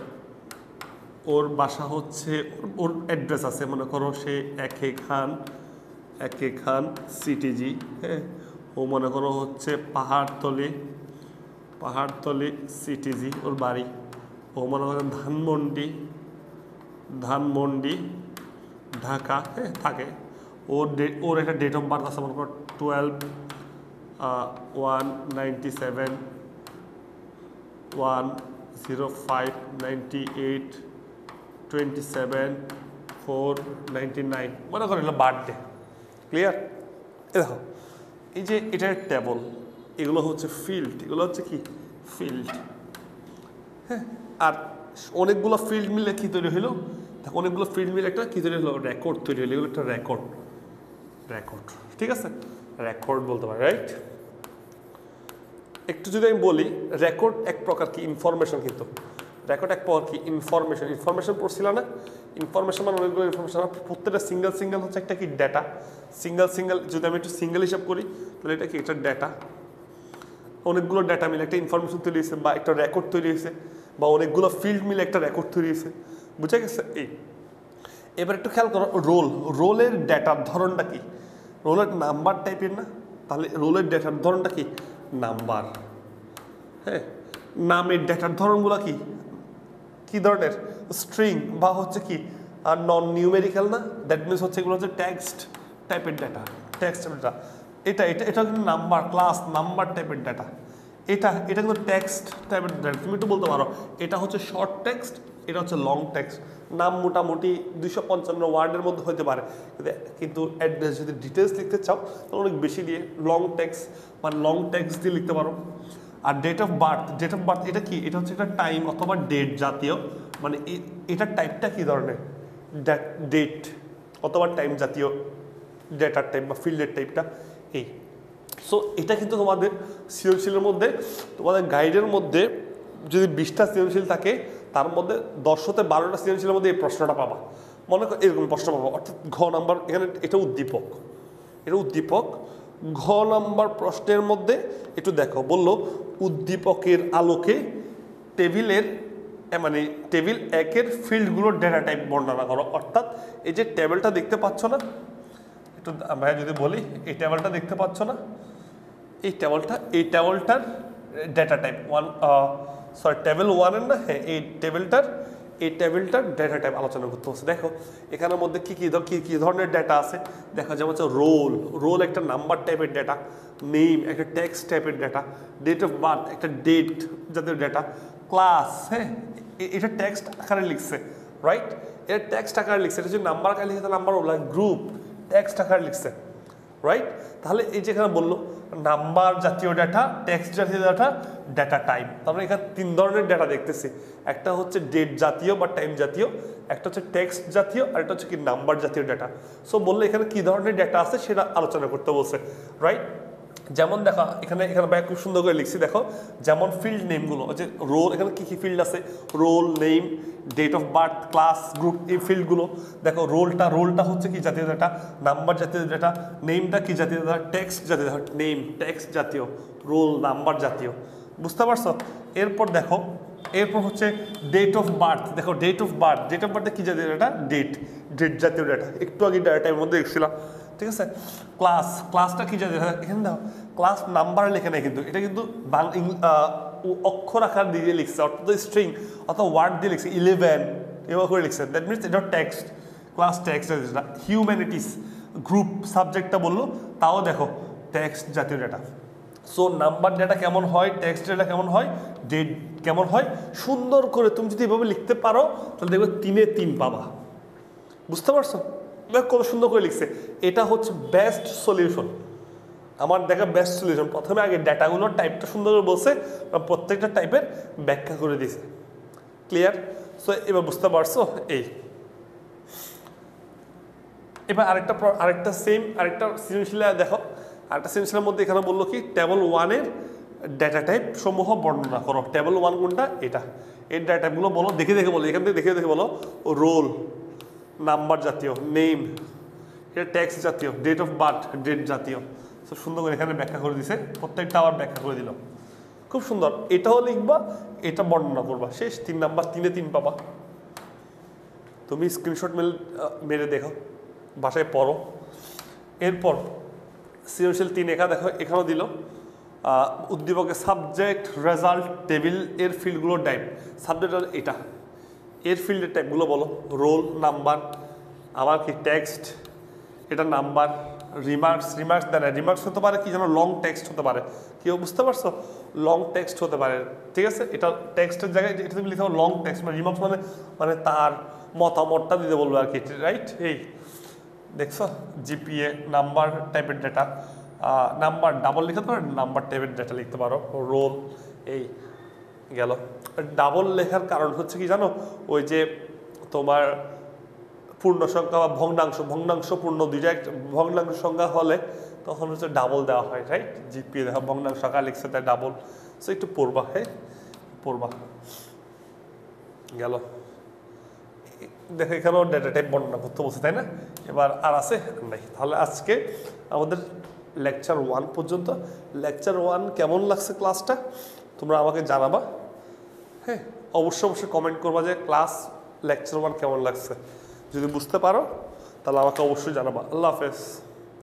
ওর বাসা হচ্ছে, ওর অ্যাড্রেস আছে, মনে করো সে একে খান সিটিজি। হ্যাঁ, ও মনে করো হচ্ছে পাহাড়তলি সিটিজি ওর বাড়ি। ও মনে করো ধানমন্ডি ঢাকা, হ্যাঁ থাকে। ওর একটা ডেট অফ বার্থ আছে, মনে করো 12/1/97, 1/05/98, 27/4/99, মনে করো এগুলো বার্থডে। ক্লিয়ার? এ দেখো, এই যে এটার টেবল, এগুলো হচ্ছে ফিল্ড, এগুলো হচ্ছে কি ফিল্ড। হ্যাঁ, আর অনেকগুলো ফিল্ড মিলে কি তৈরি হলো, দেখো অনেকগুলো ফিল্ড মিলে একটা কি তৈরি হলো, রেকর্ড তৈরি হলো। এগুলো একটা রেকর্ড, ঠিক আছে? রেকর্ড বলতে পারে, রাইট? একটু যদি আমি বলি, রেকর্ড এক প্রকার কি ইনফরমেশন, কিন্তু রেকর্ড এক প্রকার কি ইনফরমেশন পড়ছিল না? ইনফরমেশন মানে অনেকগুলো ইনফরমেশন, প্রত্যেকটা সিঙ্গেল হচ্ছে একটা কি ডেটা। সিঙ্গেল যদি আমি একটু সিঙ্গেল হিসাব করি, তাহলে এটা কি একটা ডেটা। অনেকগুলো ডেটা মিলে একটা ইনফরমেশন তৈরি হয়েছে, বা একটা রেকর্ড তৈরি হয়েছে, বা অনেকগুলো ফিল্ড মিলে একটা রেকর্ড তৈরি হয়েছে। বুঝা গেছে? এবার একটু খেয়াল করো, রোলের ডেটার ধরনটা কি? রোলের নাম্বার টাইপের না? তাহলে রোলের ডেটার ধরনটা কি? নাম্বার। হ্যাঁ, নামের ডেটার ধরনগুলো কি ধরনের? স্ট্রিং, বা হচ্ছে কি নন নিউমেরিক্যাল না? দ্যাট মিনস হচ্ছে এগুলো হচ্ছে টেক্সট টাইপের ডেটা। এটা কিন্তু নাম্বার, ক্লাস নাম্বার টাইপের ডেটা। এটা কিন্তু টেক্সট টাইপের ডেটা। তুমি একটু বলতে পারো এটা হচ্ছে শর্ট টেক্সট, এটা হচ্ছে লং টেক্সট। নাম মোটামুটি 255 ওয়ার্ডের মধ্যে হতে পারে, কিন্তু অ্যাড্রেস যদি ডিটেলস লিখতে চাও তাহলে অনেক বেশি দিয়ে লং টেক্সট বা লং টেক্সট দিয়ে লিখতে পারো। আর ডেট অফ বার্থ এটা কি? এটা হচ্ছে একটা টাইম অথবা ডেট জাতীয়, মানে এটার টাইপটা কি ধরনের? ডেট অথবা টাইম জাতীয় ডেটার টাইপ বা ফিল্ডের টাইপটা এই। সো এটা কিন্তু তোমাদের সৃজনশীলের মধ্যে, তোমাদের গাইডের মধ্যে যদি 20টা সৃজনশীল থাকে, তার মধ্যে 10তে 12টা সৃজনশীলের মধ্যে এই প্রশ্নটা পাবা। মনে করো এরকম প্রশ্ন পাবা, অর্থাৎ ঘ নাম্বার, এখানে এটা উদ্দীপক। ঘ নাম্বার প্রশ্নের মধ্যে একটু দেখো, বললো উদ্দীপকের আলোকে টেবিল 1-এর ফিল্ডগুলোর ডেটা টাইপ বর্ণনা করো। অর্থাৎ এই যে টেবিলটা দেখতে পাচ্ছ না, একটু আমরা যদি বলি, এই টেবিলটা দেখতে পাচ্ছ না, এই টেবিলটার ডেটা টাইপ টেবিল 1-এর না, হ্যাঁ এই টেবিলটার ডেটা টাইপ আলোচনা করতে হচ্ছে। দেখো এখানের মধ্যে কি ধরনের ডেটা আছে, দেখা যাবে হচ্ছে রোল একটা নাম্বার টাইপের ডেটা, নেম একটা টেক্সট টাইপের ডেটা, ডেট অফ বার্থ একটা ডেট জাতীয় ডেটা, ক্লাস, হ্যাঁ এটা টেক্সট আকারে লিখছে, রাইট? এটা টেক্সট আকারে লিখছে। এটা যদি নাম্বার আকারে লিখে নাম্বার গ্রুপ টেক্সট আকারে লিখছে, রাইট? তাহলে এই যে এখানে বললো নাম্বার জাতীয় ডাটা, টেক্সট জাতীয় ডাটা টাইপ। তারপরে এখানে 3 ধরনের ডাটা দেখতেছি, একটা হচ্ছে ডেট জাতীয় বা টাইম জাতীয়, একটা হচ্ছে টেক্সট জাতীয়, আর একটা হচ্ছে কি নাম্বার জাতীয় ডাটা। সো বললে এখানে কি ধরনের ডাটা আছে সেটা আলোচনা করতে বলছে, রাইট? যেমন দেখো এখানে এখানে ভাই খুব সুন্দর করে লিখছি দেখো, যেমন ফিল্ড নেমগুলো যে রোল, এখানে কি কি ফিল্ড আছে, roll name, date of birth, class, group, এই ফিল্ডগুলো দেখো। রোলটা হচ্ছে কি জাতীয় ডেটা, নাম্বার জাতীয় ডেটা, নেমটা কি জাতীয় ডেটা, টেক্সট জাতীয় ডেটা, নেম টেক্সট জাতীয়, রোল নাম্বার জাতীয়, বুঝতে পারছো? এরপর দেখো, এরপর হচ্ছে ডেট অফ বার্থ, দেখো ডেট অফ বার্থে কি জাতীয় ডেটা, ডেট জাতীয় ডেটা, একটু আগে ডাটার মধ্যে দেখছিলাম, ঠিক আছে? ক্লাসটা কি জাতীয় ডেটা, এখানে দেখো ক্লাস নাম্বার লেখা নেই কিন্তু, এটা কিন্তু অক্ষর আকার দিয়ে লিখছে, অর্থাৎ স্ট্রিং অথবা ওয়ার্ড দিয়ে লিখছে, 11 এভাবে করে লিখছে, দ্যাট মিনস এটা টেক্সট, ক্লাস টেক্সট জাতীয় ডেটা। হিউম্যানিটিস গ্রুপ সাবজেক্টটা বললো, তাও দেখো টেক্সট জাতীয় ডেটা। সো নাম্বার ডেটা কেমন হয়, টেক্সট ডেটা কেমন হয়, ডেট কেমন হয়, সুন্দর করে তুমি যদি এভাবে লিখতে পারো তাহলে দেখবে 3-এ 3 পাবা, বুঝতে পারছো? কত সুন্দর করে লিখছে। এটা হচ্ছে বেস্ট সলিউশন, আমার দেখা বেস্ট সলিউশন। প্রথমে আগে ডেটাগুলোর টাইপটা সুন্দর করে বলছে, প্রত্যেকটা টাইপের ব্যাখ্যা করে দিয়েছে। ক্লিয়ার? সো এবার বুঝতে পারছো? এই এবার আরেকটা সৃজনশীল দেখো, আরেকটা সৃজনশীলের মধ্যে এখানে বললো কি, টেবল 1-এর ডেটা টাইপ সমূহ বর্ণনা করো। টেবল 1 কোনটা? এটা। এই ডেটা টাইপগুলো বলো, দেখে বলো, এখান থেকে দেখে বলো। রোল নাম্বার জাতীয়, নেম এটা টেক্সট জাতীয়, ডেট অফ বার্থ ডেট জাতীয়। তো সুন্দর করে এখানে ব্যাখ্যা করে দিছে, প্রত্যেকটা আবার ব্যাখ্যা করে দিল, খুব সুন্দর। এটাও লিখবা, এটা বর্ণনা করবা, শেষ। 3 নাম্বার, 3-এ 3 পাবা। তুমি স্ক্রিনশট মেরে দেখো, বাসায় পড়ো। এরপর সৃজনশীল 3 দেখো, এখানেও দিল উদ্দীপকের সাবজেক্ট, রেজাল্ট, টেবিল এর ফিল্ডগুলোর টাইপ। সাবজেক্ট এটা, এর ফিল্ডের টাইপগুলো বলো। রোল নাম্বার, আবার কি টেক্সট, এটা নাম্বার, রিমার্কস দেয় না, রিমার্কস হতে পারে কি যেন, লং টেক্সট হতে পারে, কেউ বুঝতে পারছো? লং টেক্সট হতে পারে, ঠিক আছে? এটা টেক্সটের জায়গায় এটা তুমি লিখতে লং টেক্সট, মানে রিমার্কস মানে তার মতামতটা দিতে বলবে আর কি, রাইট? এই দেখছো, জিপিএ নাম্বার টাইপের ডেটা, নাম্বার ডাবল লিখতে পারো, নাম্বার টাইপের ডেটা লিখতে পারো। রোল এই গেল। ডাবল লেখার কারণ হচ্ছে কি জানো, ওই যে তোমার পূর্ণ সংখ্যা বা ভগ্নাংশ পূর্ণ দুইটা ভগ্নাংশ সংখ্যা হলে তখন হচ্ছে ডাবল দেওয়া হয়, রাইট? জিপিএ দেখো ভগ্নাংশ আকার লিখছে, তাই ডাবল। সো একটু পড়বা, হ্যাঁ পড়বা। গেল। দেখো এখানেও ডেটা টাইপ বর্ণনা করতে বলছে, তাই না? এবার আর আছে নাই। তাহলে আজকে আমাদের লেকচার 1 পর্যন্ত। লেকচার 1 কেমন লাগছে ক্লাসটা তোমরা আমাকে জানাবা, হ্যাঁ? অবশ্যই কমেন্ট করবা যে লেকচার 1 কেমন লাগছে। যদি বুঝতে পারো তাহলে আমাকে অবশ্যই জানাবা। আল্লাহ হাফেজ।